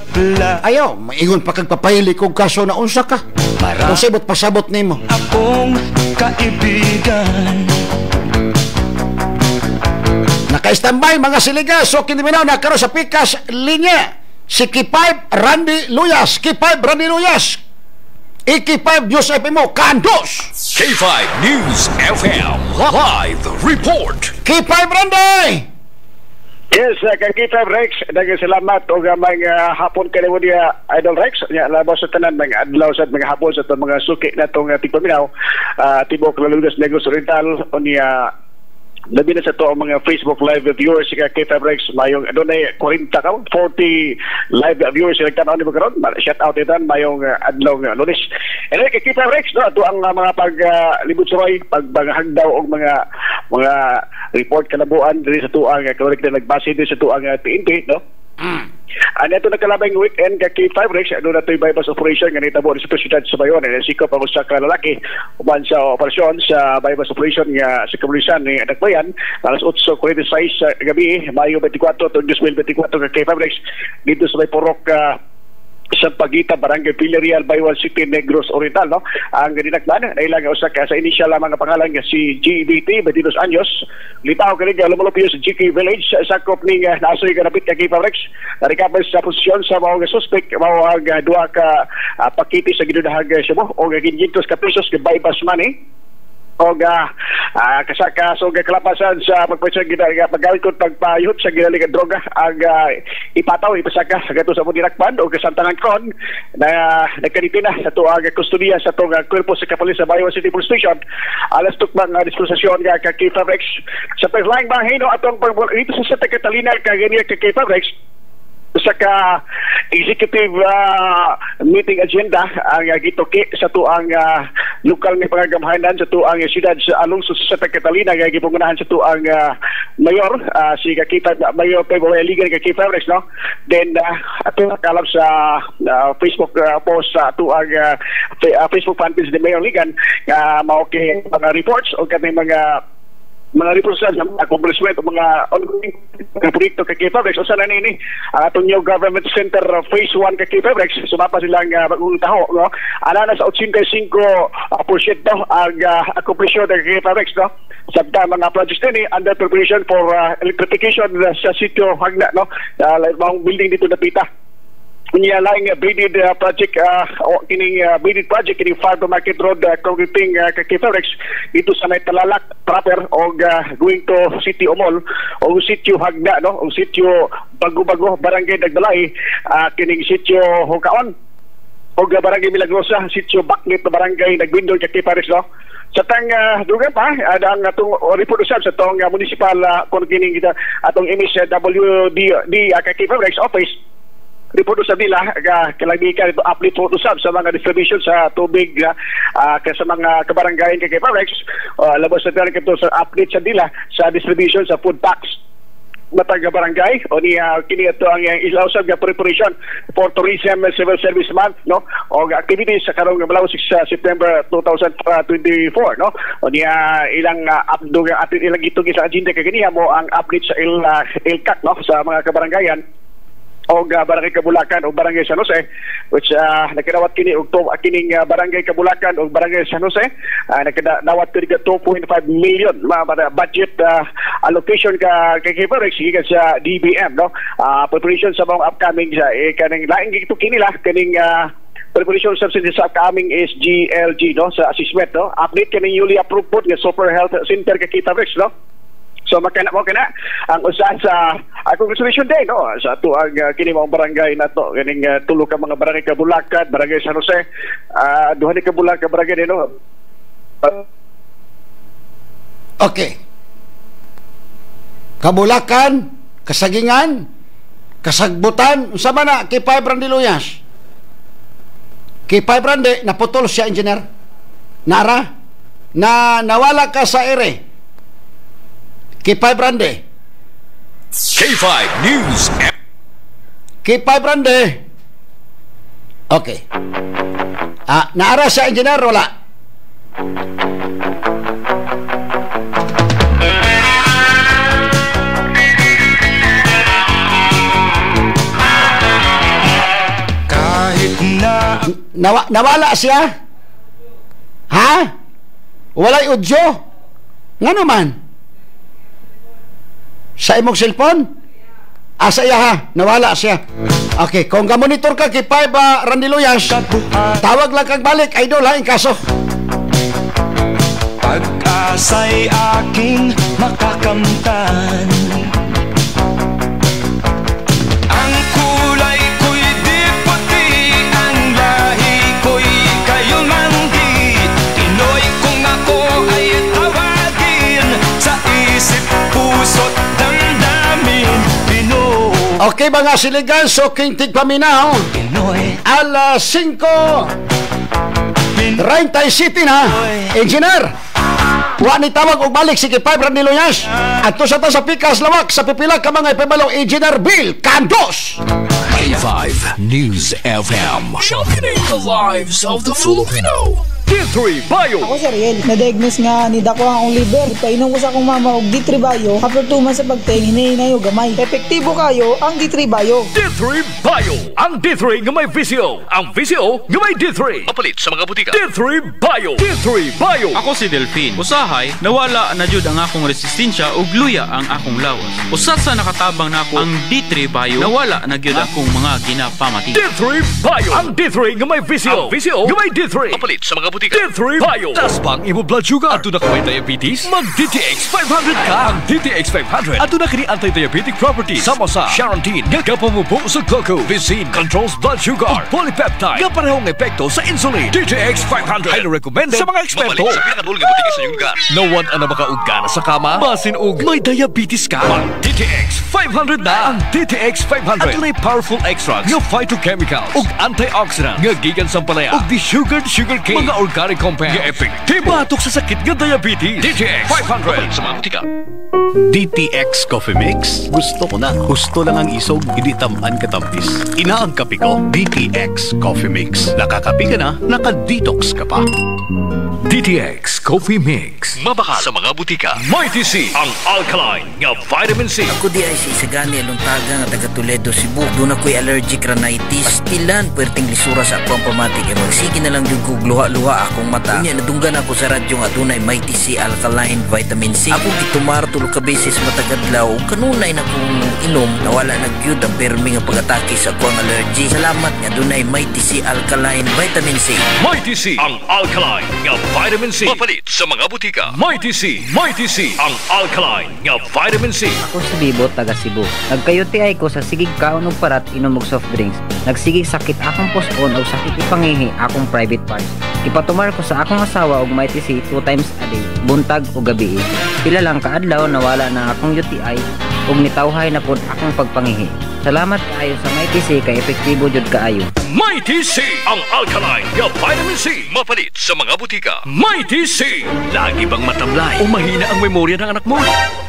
Ayaw, maingon pa kag papayli kog kaso na unsa ka. Kung sibot pasabot nimo. Akong kaibigan. Naka-standby mga siliga. So kiniminaw na karon sa pikas linya. Si K5 Randy Luyas. K5 Randy Luyas. K5 News FM mo, kandos! K5 News FM Live Report. K5 Randy! Yes, kang K5 Rex, dagang salamat o mga hapon kanimo dia Idol Rex. Labos sa tanan mga adlaw sa mga hapon sa mga suki na itong tigpaminaw. Tibok Lalugas Negros Oriental o niya labi na sa to ang mga Facebook live viewers sa K5 Rex mayong adunay 40 live viewers sa nagtanaw ni karon. Shout out itan mayong adlaw nga Lunes. And kay K5 Rex no ato ang mga paglibot suroy pagbangahag daw og mga report kalabuan diri sa tuang correct na nagbase diri sa tuang PNP no. Ano ito nagkalabang weekend kay K5 Rex, ano na ito'y bypass operation nga nitabo sa presidente sa Bayon. Sikop ang usa ka lalaki uban sa operasyon sa bypass operation nga sa kabulisan ni Adakbayan alas 8:46 sa gabi, Mayo 24, 2024 kay K5 Rex dito sa may Porok sa Pagita, Barangay Villarreal, Baywal City, Negros Oriental no. Ang dinakdan na ilang usa ka sa initial lamang nga pangalan nga si GBT 22 anyos litaw kani nga lumulupyo sa GK Village sakop ning nasoy kanapit kay K5 Rex narikabay sa posisyon sa mga suspect mao ang duha ka pakiti sa gidudahag Cebu o 500 ka pesos ka bypass money o kasaka so kalapasan sa pagpasag paggamit ko pagpayot sa ginaling droga ang ipataw ipasaka sa gato sa Mudirakpan o kasantangan kon na nagkanitina sa tuang kustudiya sa tong kwerpo sa kapulis sa Bayon City Police Station alas tukbang disposisyon nga kay K5 Rex sa paglaing bahino atong dito sa Santa Catalina kay K5 Rex sa ka executive meeting agenda ang gituki sa tuang lokal nga pangagamhanan sa tuang siyudad sa Alonso sa Santa Catalina nga gipungunahan sa tuang mayor si Kakita Mayor Pedro Ligan kay K5 Rex no. Then ato kalab sa Facebook post sa tuang Facebook fan page ni Mayor Ligan nga mao kay mga reports o kanang mga reports sa accomplishment o mga ongoing proyekto kay K5 Rex. O sana nini ang atong new government center phase 1 kay K5 Rex sumapa silang bagong taho no. Ana na sa 85% daw ang accomplishment kay K5 Rex no. Sabta mga projects ni under preparation for electrification sa sitio Hagna no. Mga building dito napita niya laing bidid project kining bidid project kining Farm Market Road concreting kay K5 Rex dito sa may Talalak proper og going to City Omol o sitio Hagda no o sitio Bago-Bago Barangay Dagbalay kining sitio Hukaon o Barangay Milagrosa sitio Baklit na Barangay Nagwindol kay K5 Rex no. Sa tang duga pa ang atong report usab sa tong municipal kon kining atong MSWD kay K5 Rex office report sa nila kalagikan ito update po usab sa mga distribution sa tubig sa mga kabarangayan kay K5 Rex labos sa tanan kito sa update sa nila sa distribution sa food packs matag barangay o ni kini ito ang ilausab nga preparation for tourism and civil service month no o activities sa karong balaw sa September 2024 no o ni ilang update atin ilang gitugi sa agenda kay kaniya mo ang update sa ILCAC no sa mga kabarangayan o Barangay Kabulakan o Barangay San Jose which nakadawat kini og kining Barangay Kabulakan o Barangay San Jose nakadawat kini 2.5 million budget allocation kay K5 Rex gikan sa DBM no preparation sa mga upcoming kaning laing gito kinila kaning preparation subsidy sa upcoming SGLG no sa assessment no update kaning newly approved po nga Super Health Center kay K5 Rex no. So makana ang usa sa congratulation day no sa ato ang kini mga barangay nato kaning tulo ka mga barangay Kabulakan, Barangay San Jose, duha ni Kabulakan barangay no. Okay. Kabulakan, Kasagingan, Kasagbutan, unsa man na K5 Randy Luyas? K5 Randy naputol siya engineer. Nara na nawala ka sa ere. K5 Randy. K5 News. K5 Randy. Okay. Naara sa engineer, wala? Nawala siya? Ha? Walay udyo? Nga naman? Sa imong cellphone? Sa iya ha? Nawala siya. Okay, kung ga-monitor ka kay 5 Randiluyas, tawag lang kang balik, idol ha, in kaso. Pag-asa'y aking makakamtan, ang kulay ko'y di puti, ang lahi ko'y kayo mandi. Pinoy kung ako ay tawagin, sa isip, puso't damdamin, Pinoy. Okay mga siligan, so King Tigpaminaw, alas 5:37 na, engineer. Wa ni tawag og balik sige 5 Randiluyas. Adto sa ta sa Pikas Lawak sa pipila ka mga ipabalaw Engineer Bill Candos. 5 News FM, championing the lives of the Filipino. D3 Bio. Ako si Riel, na-diagnose nga ni dako ang liver. Painom ko sa akong mama og D3 Bio. After 2 months sa pagtingin, hinay og gamay. Epektibo kayo ang D3 Bio. D3 Bio. Ang D3 nga may visio. Ang visio nga may D3. Mapalit sa mga butika. D3 Bio. D3 Bio. Ako si Delphine. Usahay, nawala na jud ang akong resistensya ug luya ang akong lawas. Usa sa nakatabang nako ang D3 Bio. Nawala na gyud akong mga ginapamati. D3 Bio. Ang D3 nga may visio. Ang visio nga may D3. Mapalit sa mga butika. D3 Bio. Tas pang imo blood sugar. Ato na kay diabetes. Mag DTX 500 ka. Ang DTX 500. Ato na kini anti-diabetic properties. Sama sa Charantine. Nga kapamubo sa glucose. Visin controls blood sugar. Ug polypeptide. Nga parehong epekto sa insulin. DTX 500. Highly recommended sa mga eksperto. Mapalit sa pinakadulong butika sa iyong lugar. Nawan ang makauga na sa kama. Masin og may diabetes ka. Mag DTX 500 na. Ang DTX 500. Ato na'y powerful extracts. Nga phytochemicals. Ug antioxidants. Nga gikan sa palaya. Ug de-sugared sugar cane. Mga organic compounds. Nga epektibo. Batok sa sakit nga diabetes. DTX 500. Sa mga butika. DTX Coffee Mix. Gusto ko na. Gusto lang ang isog, hindi tamaan katampis. Inaang kape ko, DTX Coffee Mix. Nakakape ka na, naka-detox ka pa. DTX Coffee Mix. Mabaka sa mga butika. Mighty C, ang alkaline nga vitamin C. Ako di ay si Isagani Aluntaga nga taga Toledo, Cebu. Doon ako'y allergic rhinitis. Pastilan, puwerteng lisura sa akong pamatik. E magsige na lang yung gugluha-luha akong mata. Kanya, nadunggan ako sa radyo nga doon ay Mighty C alkaline vitamin C. Ako gitumar tulog ka beses matagadlaw. Kanunay na kong inom, nawala nagyud ang permi nga pag-atake sa akong allergy. Salamat nga doon ay Mighty C alkaline vitamin C. Mighty C, ang alkaline nga vitamin C. Mapalit sa mga butika. Mighty C, Mighty C, ang alkaline nga vitamin C. Ako si Bibo, taga Cebu. Nagkayuti ay ko sa sigig kaon og parat inom og soft drinks. Nagsigig sakit akong pospon o sakit ipangihi akong private parts. Ipatumar ko sa akong asawa og Mighty C 2 times a day, buntag o gabi. Pila lang kaadlaw nawala na akong UTI ug nitawhay na pud akong pagpangihi. Salamat kaayo sa Mighty C kay epektibo jud kaayo. Mighty C, ang alkaline nga vitamin C. Mapalit sa mga butika. Mighty C. Lagi bang matamlay o mahina ang memorya ng anak mo?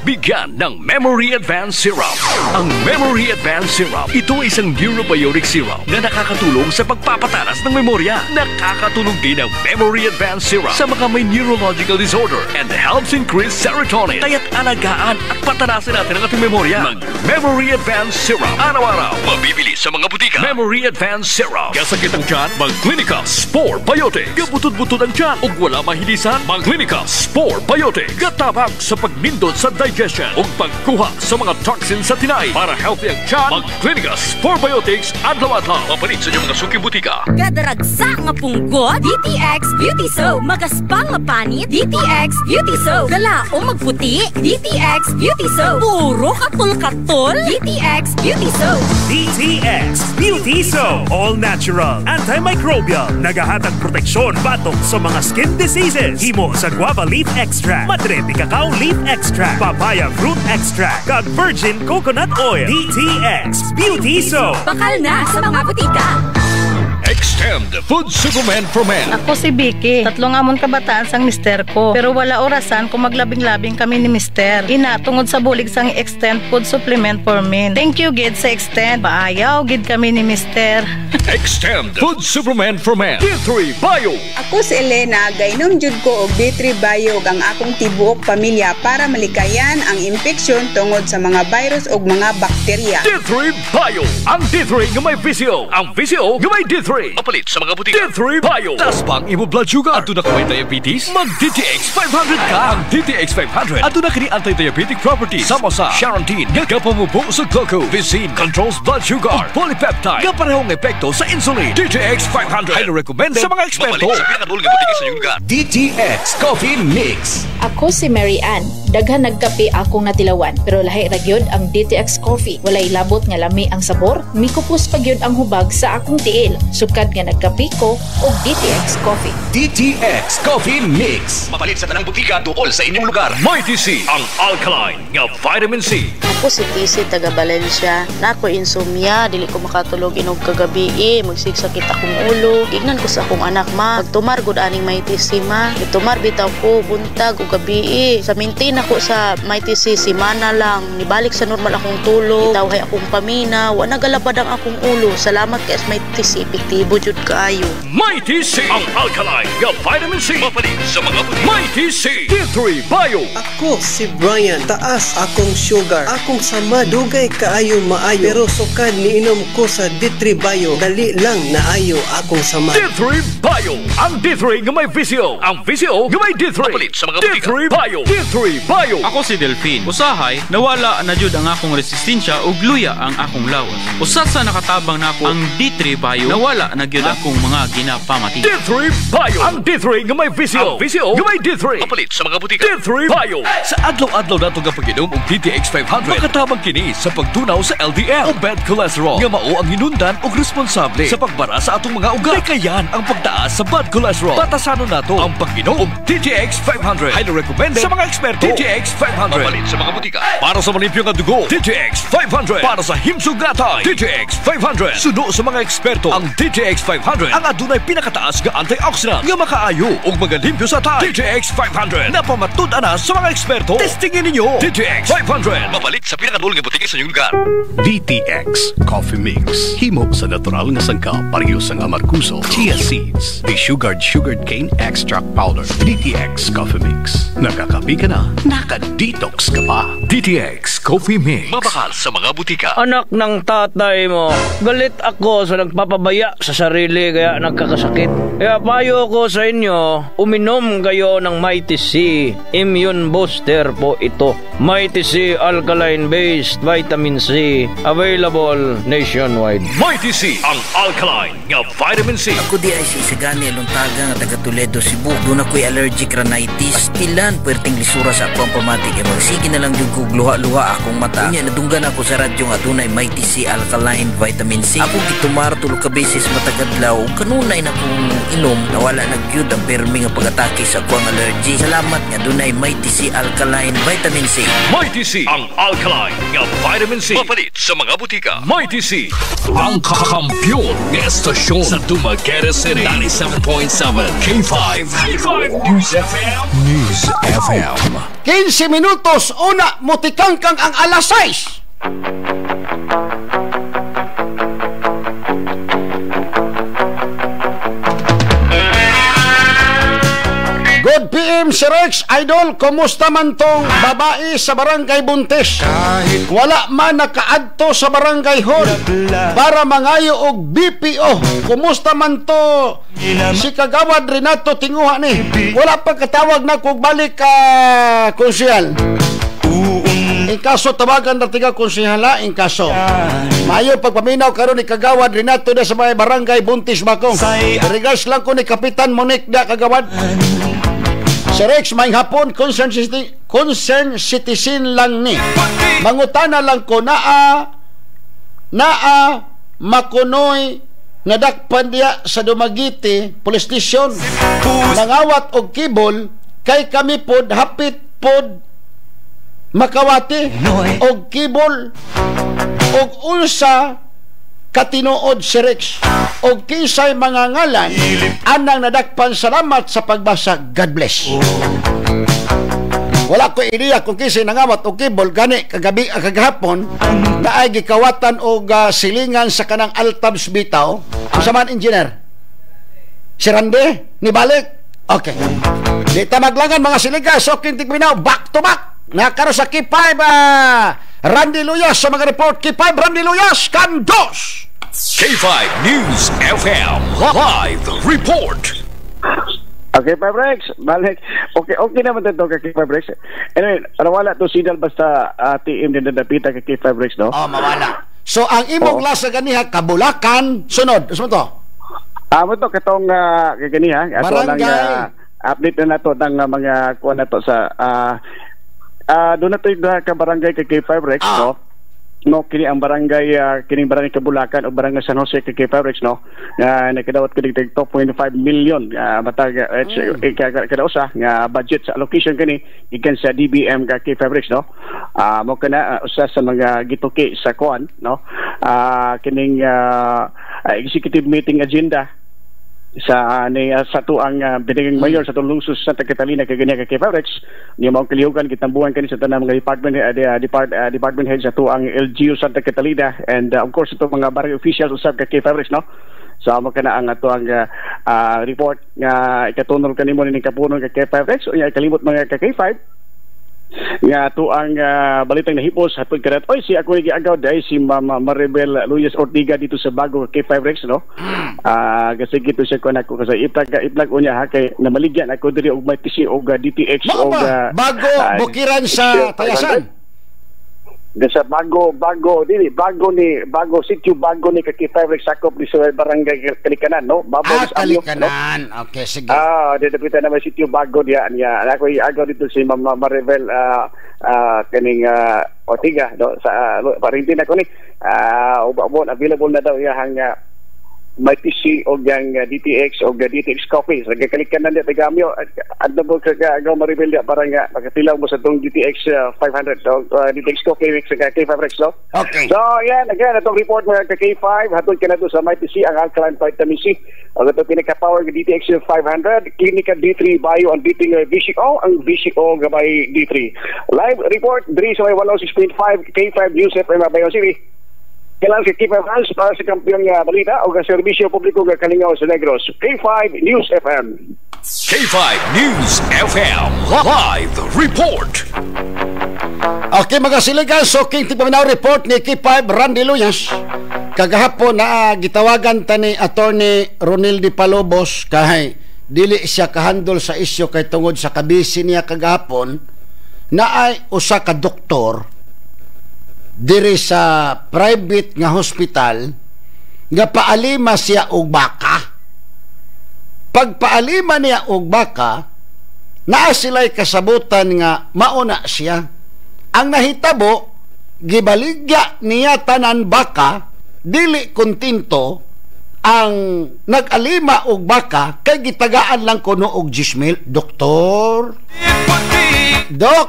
Bigyan ng Memory Advance Syrup. Ang Memory Advance Syrup, ito ay isang neurobiotic syrup na nakakatulong sa pagpapatalas ng memorya. Nakakatulong din ang Memory Advance Syrup sa mga may neurological disorder and helps increase serotonin. Kaya't alagaan at patanasin natin ang ating memorya. Mag-Memory Advance Syrup. Araw-araw, mabibili sa mga butika. Memory Advance Syrup. Kasakit ang tiyan, mag-Clinica Spore Biotic. Kabutod-butod ang tiyan ug wala mahilisan, mag-Clinica Spore Biotic. Katabang sa pagnindot sa digestion ug pagkuha sa mga toxins sa tinay. Para healthy ang tiyan, mag-Clinica Spore Biotics adlaw-adlaw. Mapalit sa inyong mga suki butika. Kadaragsa nga punggot, DTX Beauty Soap. Magaspang nga panit, DTX Beauty Soap. Gala o magputi, DTX Beauty Soap. Puro katol-katol, DTX Beauty Soap. DTX Beauty Soap. All natural, antimicrobial, nagahatag proteksyon batok sa mga skin diseases. Himo sa guava leaf extract, madre cacao leaf extract, papaya fruit extract, kag virgin coconut oil. DTX Beauty Soap. Bakal na sa mga butika. Extend Extend Food Supplement for Men. Ako si Vicky. 3 amon kabataan sang mister ko. Pero wala orasan kung maglabing-labing kami ni mister. Ina, tungod sa bulig sang Extend Food Supplement for Men. Thank you, gid sa Extend. Paayaw, gid kami ni mister. Extend Food Supplement for Men. D3 Bio. Ako si Elena. Gainom jud ko og D3 Bio ang akong tibuok pamilya para malikayan ang infeksyon tungod sa mga virus o mga bakterya. D3 Bio. Ang D3 nga may VCO. Ang VCO nga may D3. Mapalit sa mga butika. D3 Bio. Tas pang imo blood sugar. Ato na kay diabetes. Mag DTX 500 ka. Ang DTX 500. Ato na kini anti-diabetic properties. Sama sa Charantine. Nga kapamubo sa glucose. Vicine controls blood sugar. At polypeptide. Nga parehong epekto sa insulin. DTX 500. Highly recommended sa mga eksperto. Mapalit sa pinakadul nga butika sa iyong lugar. DTX Coffee Mix. Ako si Mary Ann. Daghan nagkape akong natilawan, pero lahi ra gyud ang DTX Coffee. Walay labot nga lami ang sabor, mikupos pa gyud ang hubag sa akong tiil. Sukad nga nagkape ko og DTX Coffee. DTX Coffee Mix. Mapalit sa tanang butika tuol sa inyong lugar. Mighty C, ang alkaline nga vitamin C. Ako si TC taga Valencia. Nako insomnia, dili ko makatulog inog kagabi. Magsigsakit akong ulo. Ignan ko sa akong anak ma. Pagtumar gud aning Mighty C ma. Itumar bitaw ko buntag ug gabi. Sa maintain ako sa Mighty C simana lang. Nibalik sa normal akong tulog. Itawhay akong pamina. Wa nagalabad ang akong ulo. Salamat kay Mighty C. Epektibo jud kaayo. Mighty C, ang alkaline nga vitamin C. Mapalit sa mga butika. Mighty C, D3 Bio. Ako si Brian. Taas akong sugar. Akong sama dugay kaayo maayo. Pero sukad niinom ko sa D3 Bio. Dali lang naayo akong sama. D3 Bio. Ang D3 nga may VCO. Ang VCO nga may D3. Mapalit sa mga butika. D3 Bio. D3 Bio. Ako si Delphine. Usahay, nawala na jud ang akong resistensya ug luya ang akong lawas. Usat sa nakatabang nako ang D3 Bio, nawala na gyud akong mga ginapamati. D3 Bio. Ang D3 nga may VCO. Ang VCO nga may D3. Mapalit sa mga butika. D3 Bio. Sa adlaw-adlaw nato nga pag-inom og DTX 500, makatabang kini sa pagtunaw sa LDL o bad cholesterol. Nga mao ang hinundan og responsable sa pagbara sa atong mga ugat. Kayan ang pagtaas sa bad cholesterol. Batasanon nato ang pag-inom og DTX 500. Highly recommended sa mga eksperto. DTX 500. Mapalit sa mga butika. Para sa malimpyo nga dugo, DTX 500. Para sa himsugatay, DTX 500. Suno sa mga eksperto, ang DTX 500 ang adunay pinakataas nga antioxidant nga makaayo ug magalimpyo sa tay. DTX 500 napamatud-an na sa mga eksperto. Testingin ninyo. DTX 500. Mapalit sa pinakadul nga butika sa inyong lugar. DTX Coffee Mix. Himo sa natural nga sangka pareho sang amarguso, chia seeds, sugared cane extract powder. DTX Coffee Mix. Nakakapi ka na, naka-detox ka pa. DTX Coffee Mix. Mabakal sa mga butika. Anak ng tatay mo, galit ako sa nagpapabaya sa sarili kaya nagkakasakit. Kaya payo ko sa inyo, uminom kayo ng Mighty C. Immune Booster po ito. Mighty C Alkaline-based Vitamin C. Available nationwide. Mighty C, ang alkaline nga vitamin C. Ako di ay si Isagani Aluntaga nga taga Toledo, Cebu. Doon ako'y allergic rhinitis. Pastilan, puwerteng lisura sa ako ang pamatik. E magsige na lang yung kugluha-luha akong mata. Unya, nadunggan ako sa radyo nga doon ay Mighty C Alkaline Vitamin C. Ako gitumar tulog ka beses matagadlaw. Kanunay na kong inom, nawala nagyud ang permi nga pag-atake sa ako ang allergy. Salamat nga doon ay Mighty C Alkaline Vitamin C. Mighty C, ang alkaline nga vitamin C. Mapalit sa mga butika. Mighty C, ang kakampyon ng estasyon sa Dumaguete City. 97.7 K5 News FM. News FM. 15 minutos una motikangkang ang alas 6. Good PM si Rex Idol, kumusta man tong babae sa barangay Buntis? Wala man nakaadto sa barangay hall para mangayo og BPO. Kumusta man to si Kagawad Renato Tinguha ni? Wala pa katawag na kog balik ka konsyal. In kaso tawagan na tiga konsyala, in kaso mayo pagpaminaw karon ni Kagawad Renato na sa mga barangay Buntis Bakong. Regards lang ko ni Kapitan Monique da Kagawad. Si Rex may hapon concern citizen lang ni. Mangutana lang ko naa makunoy nadakpan diya sa Dumaguete Police Station. Nangawat og kibol kay kami pod hapit pod makawati og kibol og ulsa katinuod si Rex o kisay mga ngalan anang nadakpan salamat sa pagbasa. God bless. Wala ko ideya kung kisay nangamot o kibol gani kagabi kagahapon na ay gikawatan o silingan sa kanang altabs bitaw. Sa man engineer si Rande ni balik. Okay, di ta maglangan mga siliga. So kintigminaw back to back nakaro sa K5 Randy Luyas sa mga report. K5 Randy Luyas Kandos. K5 News FM Live Report. Okay, Fabrex, balik. Okay naman ito kay Fabrex. Anyway, wala to signal basta TM din nadapita kay Fabrex, no? Oh, mawala. So, ang imong lasa ganiha, Kabulakan, sunod. Ano to? Mo to, katong ganiha. Ato lang update na nato ng mga kuha na to sa doon na ito yung kabarangay kay Fabrex, no? No, kini ang barangay kining barangay Kabulakan o barangay San Jose kay Fabrex, no? Nakadawat kini 2.5 million matag kada usa nga budget sa allocation kini ikan sa DBM kay Fabrex, no? Mo kana usa sa mga gituki sa kuan, no? Kining executive meeting agenda sa sa tuang bidigang mayor sa lungsod Santa Catalina kay kay Fabrex ni mao kalihukan gitambuhan kani sa tanang mga department head sa tuang LGU Santa Catalina and of course ito mga barangay officials usab kay Fabrex, no? So amo kana ang atuang report nga ikatunol kanimo ni kapunon kay Fabrex o kalimot mga kay K5 nga tuang balitang nahipos hatod karat oy si ako giagaw dai si Mama Maribel Luyas Ortiga dito sa bago kay Fabrex, no? Kasi gito siya ko nako kasi itlag unya ha kay namaligyan ako diri og may TC og DTX og bago bukiran sa Tayasan. Sa bago sitio bago ni kay Fabrex sakop di sa barangay Kalikanan, no? Kalikanan. No? Okay, sige. Dito na may sitio bago diya niya. Ako agaw dito si Mama Maribel kaning Ortiga, no? Sa parintin ako ni available na daw yang may TC o gang DTX o DTX coffee. So, Kalikanan niya, tagamyo, adno mo kagaw Maribel niya, parang makatilaw mo sa itong DTX 500, o DTX coffee sa kay Fabrex, no? Okay. So, yan, again, itong report mo kay K5, hatod ka na doon sa may TC, ang alkaline vitamin C. O ito, pinaka-power ng DTX 500, Clinica D3 Bio, ang dating VCO, ang VCO gabay D3. Live report, diri sa may 106.5, K5 News FM, Bayon City. Kailangan si K5 Hans para sa kampiyong balita o serbisyo publiko ng Kalingaw sa Negros. K5 News FM. K5 News FM Live Report. Okay mga siligan, so king tipaminaw report ni K5 Randy Luyas. Kagahapon na gitawagan ta ni Attorney Ronil Di Palobos kay dili siya kahandol sa isyu kay tungod sa kabisi niya kagahapon na ay usa ka doktor diri sa private nga hospital nga paalima siya og baka. Pagpaalima niya og baka, naa sila'y kasabutan nga mauna siya. Ang nahitabo, gibaligya niya tanan baka, dili kontinto ang nag-alima og baka kay gitagaan lang kuno og 10,000. Doktor, Dok,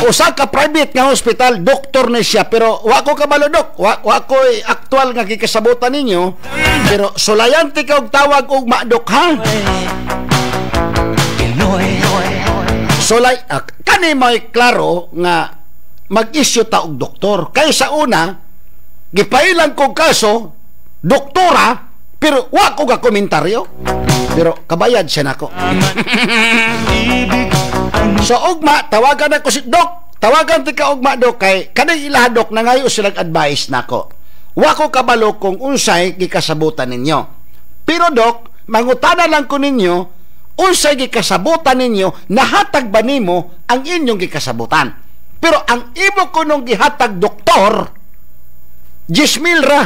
usa ka private nga hospital, doktor ni siya, pero wako kabalo, Dok, wako aktual nga gikasabutan ninyo, pero sulayanti ka og tawag og madok, ha? Sulay, kani may klaro nga mag-issue ta og doktor. Kay sa una, gipailan kong kaso, doktora, pero wako ka komentaryo. Pero kabayad siya nako. So ugma, tawagan ako si Dok. Tawagan ti ka ugma, Dok, kay kanay ilahadok na ngayon silang advice nako. Wako kabalo kung unsay gikasabutan ninyo. Pero Dok, mangutana lang ko ninyo, unsay gikasabutan ninyo, nahatag ba nimo ang inyong gikasabutan? Pero ang imo ko nung gihatag doktor, 10,000 ra.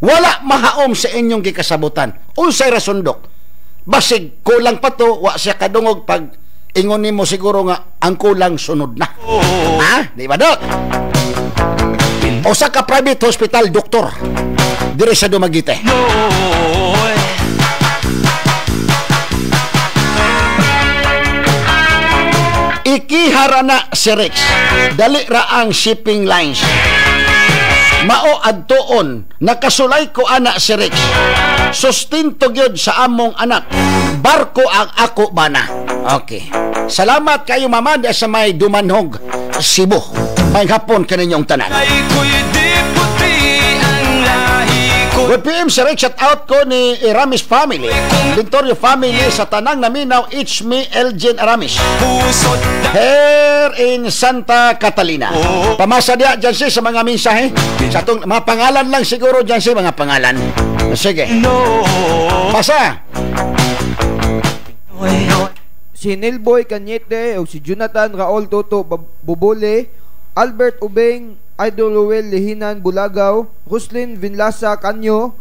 Wala mahaom sa inyong gikasabutan. Unsay rason, Dok? Basig kulang pa to, wa siya kadungog pag ingon nimo siguro nga ang kulang sunod na. Ha? Di ba, Dok? Usa ka private hospital, doktor, diri sa Dumaguete. Ikihara na si Rex. Dali ra ang shipping lines. mao adtuon nakasulay ko ana si Rex. Sustinto gyud sa among anak. Barko ang ako bana. Okay. Salamat kayo mama di sa may Dumanhog, Cebu. May hapon kaninyong tanan. Good PM sa Rex, shout out ko ni Aramis family, Lentorio family sa Tanang Naminaw, it's me Elgin Aramis here in Santa Catalina. Pamasa dia dyan siya sa mga mensahe sa itong mga pangalan lang siguro dyan siya mga pangalan. Sige, pasa si Nilboy Cañete o si Jonathan Raul Toto Bubole, Albert Ubeng, Idol Ruel Lehinan Bulagaw, Ruslin Vinlasa Canyo,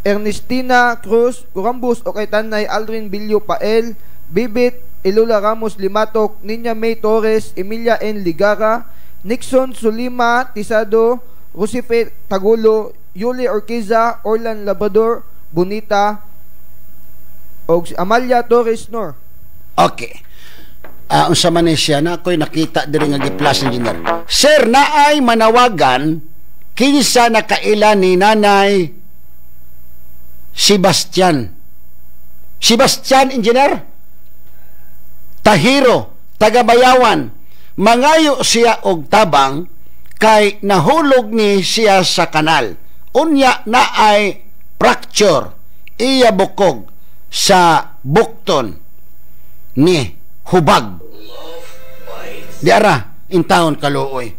Ernestina Cruz Curambus o kay Tanay Aldrin Bilyo Pael, Bibit Ilula Ramos Limatok, Ninya May Torres, Emilia N. Ligara, Nixon Sulima Tisado, Rosife Tagulo, Yuli Orquiza, Orlan Labrador Bonita o Amalia Torres Nor. Okay. Unsa man siya na ako'y nakita diri nga giplas engineer. Sir, naay manawagan kinsa nakaila ni Nanay Sebastian engineer Tahiro taga Bayawan, mangayo siya og tabang kay nahulog ni siya sa kanal. Unya naay fracture iya bukog sa bukton ni hubag di ara in town Kaluoy.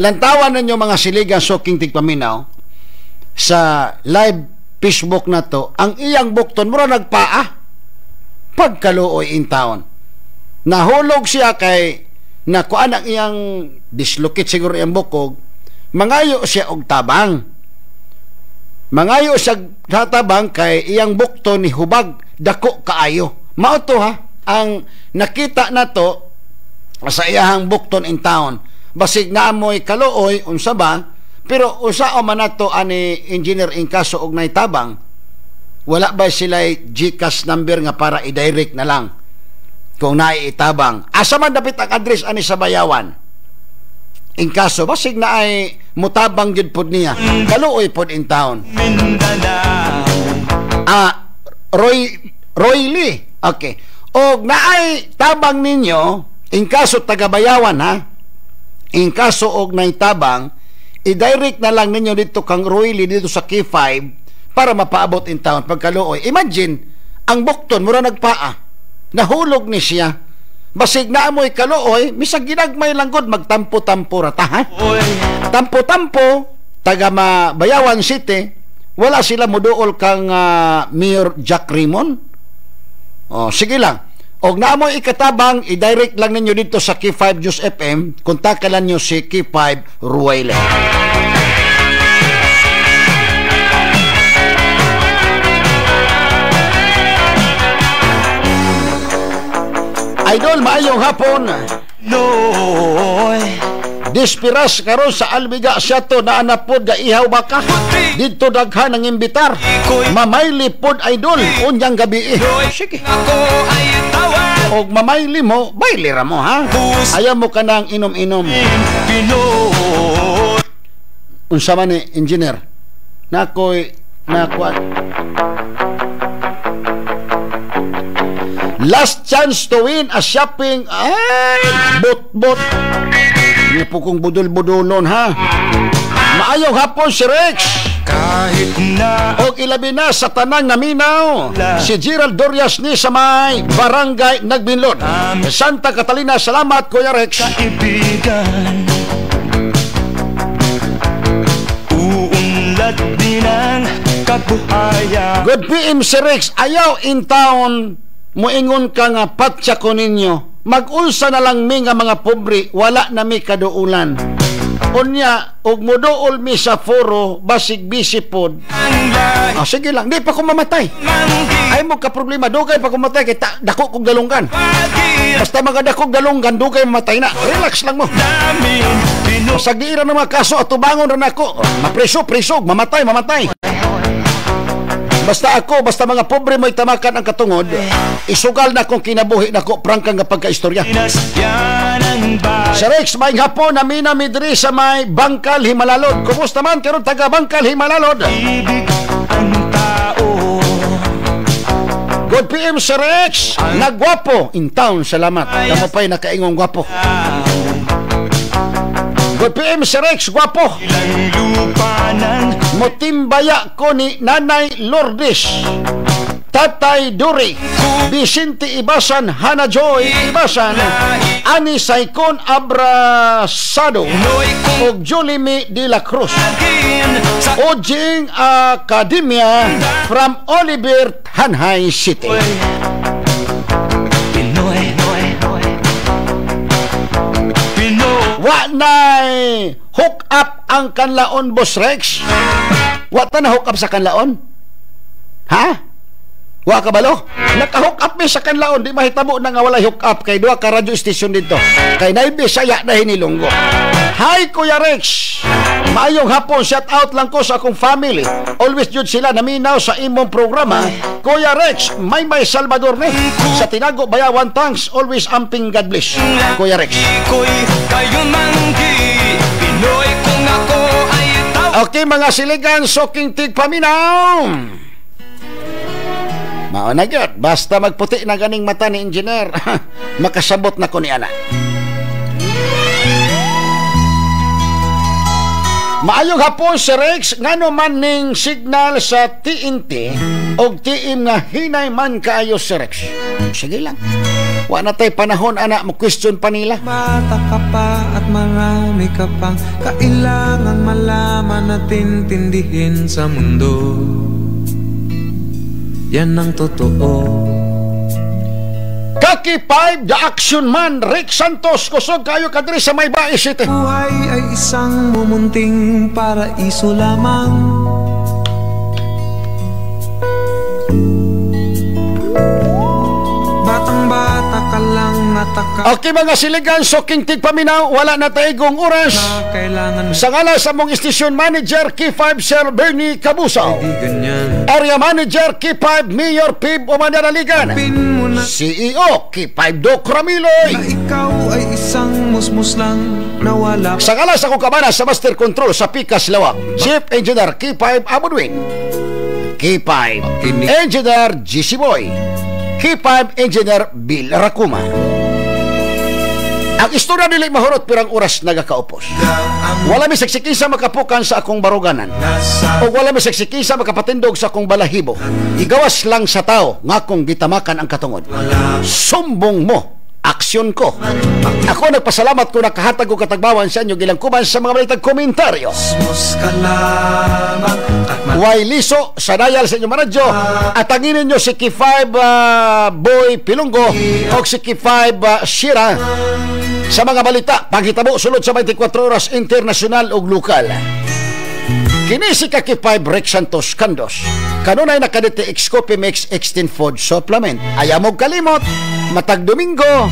Lantawan ninyo mga siligang soking tigpaminaw sa live Facebook na to, ang iyang bukton mura nagpaa pag Kaluoy in town. Nahulog siya kay nakuan ang iyang dislocate siguro iyang bukog, mangayo siya og tabang. Mangayo siya tabang kay iyang bukton ni hubag dako kaayo. Mao to ha ang nakita na to sa iyahang bukton in town. Basig na amoy Kaluoy unsa ba, pero usa o man nato ani engineer in kaso og naitabang, wala ba sila GCash number nga para i-direct na lang kung naiitabang. Asa man dapat ang address ani sa Bayawan in kaso basig na ay mutabang gyud pod niya Kaluoy pod in town. Roy Lee. Okay. Og naay tabang ninyo in kaso taga Bayawan ha, in kaso og naitabang, i-direct na lang ninyo dito kang Royally dito sa K5 para mapaabot in town pag Kaluoy. Imagine ang bukton mura nagpaa, nahulog ni siya, basig na amoy Kaluoy, misag ginagmay lang gud magtampo-tampo rata ha. Tampo-tampo taga Bayawan City, wala sila moduol kang Mayor Jack Raymond. Sige lang. Og naamoy ikatabang, i-direct lang ninyo dito sa K5 News FM, kontakan nyo si K5 Ruwaile. Idol, maayong hapon. Dispiras karon sa Albiga siya to na anapod ga ihaw baka dito daghan ng imbitar mamayli pod idol unyang gabi sige og mamayli mo bayli ra mo ha, ayaw mo ka nang inom-inom. Unsa man ni engineer nakoy last chance to win a shopping ay bot Hindi po kong budol-budolon ha. Maayong hapon si Rex. Kahit na o ilabi na sa Tanang Naminaw si Gerald Dorias ni sa may Barangay Nagbinlod, Santa Catalina. Salamat Kuya Rex. Kaibigan, uunlad din ang kabuhayan. Good PM si Rex. Ayaw in town moingon ka nga patsa ko ninyo. Mag-ulsa na lang mi nga mga pobre, wala na mi kaduulan. Unya, og moduol mi sa foro, basig bisipod. Sige lang, di pa ko mamatay. Ay mo ka problema, dugay pa ko matay, kaya dako kong galunggan. Basta mga dako galunggan, dugay mamatay na. Relax lang mo. Sagiira ng mga kaso, at tubangon rin ako. Mapreso, mamatay. Basta mga pobre mo'y tamakan ang katungod, isugal na kung kinabuhi na ko prangkang nga pagkaistorya. Sa Rex, may hapon na minamidri sa may Bangkal, Himalalod. Kumusta man karon taga Bangkal, Himalalod? Good PM sa Rex, nagwapo in town, salamat. Kamu pa'y nakaingong gwapo. Good PM sa Rex, gwapo. Motimbaya ko ni Nanay Lourdes, Tatay Duri, Vicente Ibasan, Hana Joy Ibasan, Ani Saicon Abrasado, o Jolimi de la Cruz, Ojing Academia from Oliver, Hanhay City. Wa na'y hook up ang kanlaon, Boss Rex? Wa ta na hook up sa kanlaon? Ha? Wa ka balo? Naka-hook up mi sa kanlaon, di mahitabo na nga wala hook up kay duha ka radio station dito. Kay naib Bisaya na hinilunggo. Hi Kuya Rex. Maayong hapon, shout out lang ko sa akong family. Always jud sila naminaw sa imong programa. Kuya Rex, may Salvador ni. Sa Tinago Bayawan, thanks. Always amping, God bless. Kuya Rex. Okay mga siligan, soking tig paminaw. Mauna gyud, basta magputi na ganing mata ni engineer. Makasabot na ko ni ana. Maayong hapon si Rex, ngano man ning signal sa TNT og tiim nga hinay man kaayo si Rex. Sige lang. Wa na tay panahon ana mo question pa nila. Bata ka pa at marami ka pang kailangan malaman at intindihin sa mundo. Yan ang totoo. Kaki 5, the action man, Rick Santos, kusog kayo kadri sa Maybay City. Buhay ay isang mumunting paraiso lamang. Batang-bata ka lang nataka. Okay mga siligan, soking tig paminaw, wala na taigong oras. Sa ngala sa mong station manager, K5 Sir Bernie Cabusaw. Area manager, K5 Mayor Pib Umanaraligan. CEO, K5 Doc Ramiloy. Na ikaw ay isang musmus lang nawala. Sa ngala sa kukamana sa Master Control sa Pikas Lawak, Chief Engineer K5 Abudwin. K5 Engineer GC Boy. K5 Engineer Bill Racuma. Ang istorya nila'y mahurot pirang oras nagakaupos. Wala may seksikisa makapukan sa akong baruganan. O wala may seksikisa makapatindog sa akong balahibo. Igawas lang sa tao nga akong gitamakan ang katungod. Sumbong mo, aksyon ko. Ako nagpasalamat ko nakahatag ko katagbawan sa inyo gilangkuman sa mga balitag komentaryo. Way liso sa dial sa inyong radyo at tanginin nyo si K5 Boy Pilunggo o si K5 Shira sa mga balita paghitabo sulod sa 24 oras internasyonal ug lokal. Kini si K5 Rex Santos Candos kanunay nakadete X-Coffee Mix Extend Food Supplement. Ayamog kalimot matag Domingo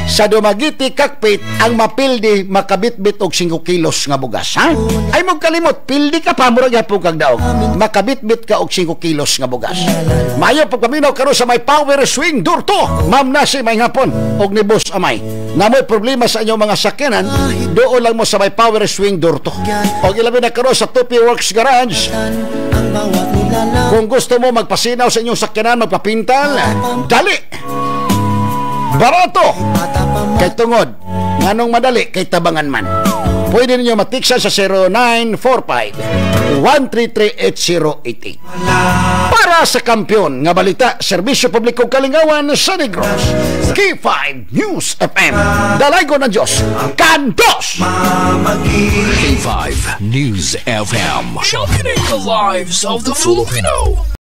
sa Dumaguete Cockpit ang mapildi makabitbit og 5 kilos nga bugas, ha? Ay mong kalimot, pildi ka pa murag yapon kag daog. Makabitbit ka og 5 kilos nga bugas. Maayo pagpaminaw karon sa may Power Swing Durto. Ma'am Nasi may hapon og ni Boss Amay. Na may problema sa inyong mga sakyanan, doon lang mo sa may Power Swing Durto. Og ilabi na karon sa Tupi Works Garage. Kung gusto mo magpasinaw sa inyong sakyanan, magpapintal, dali! Barato! Kay tungod, nganong madali kay tabangan man. Pwede ninyo matiksan sa 0945-133-8088. Para sa kampiyon nga balita, serbisyo publikong kalingawan sa Negros, K5 News FM. Dalaygo ng Diyos, Kandos! K5 News FM. Championing the lives of the Filipino.